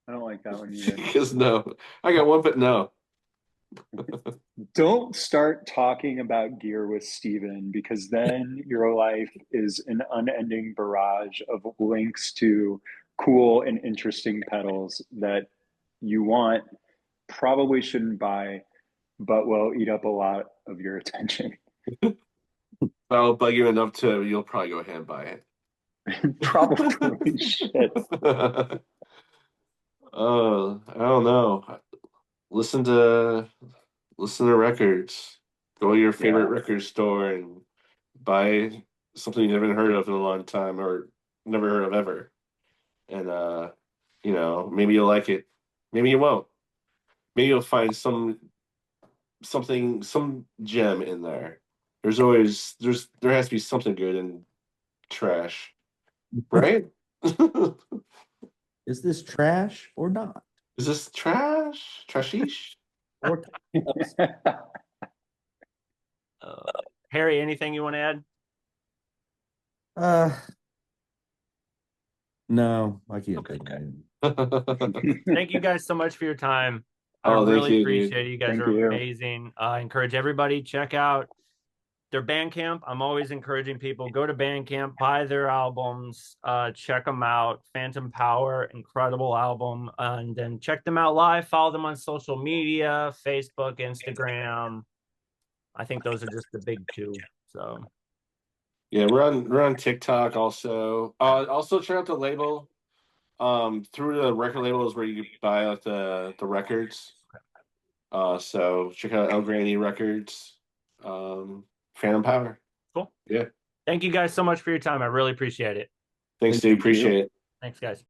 I don't like that one either. Because no, I got one, but no. Don't start talking about gear with Steven, because then your life is an unending barrage of links to cool and interesting pedals that you want, probably shouldn't buy, but will eat up a lot of your attention. I'll bug you enough you'll probably go ahead and buy it. Probably shit. Oh, I don't know. Listen to records. Go to your favorite record store and buy something you haven't heard of in a long time or never heard of ever. And maybe you'll like it. Maybe you won't. Maybe you'll find some gem in there. There has to be something good in trash. Right? Is this trash or not? Is this trash? Trashish? Or Harry, anything you want to add? uh, no, I can't Okay. think of anything. Thank you guys so much for your time. I Oh, thank really you, dude. appreciate it. You guys Thank are you. amazing. I encourage everybody, check out their Bandcamp. I'm always encouraging people, go to Bandcamp, buy their albums, check them out. Phantom Power, incredible album. And then check them out live. Follow them on social media, Facebook, Instagram. I think those are just the big two. So Yeah, we're on TikTok also. Also check out the label. Through the record label is where you buy like the records. So check out El Granny Records. Phantom Power. cool. Yeah. Thank you guys so much for your time. I really appreciate it. Thanks, dude. Appreciate it. Thanks, guys.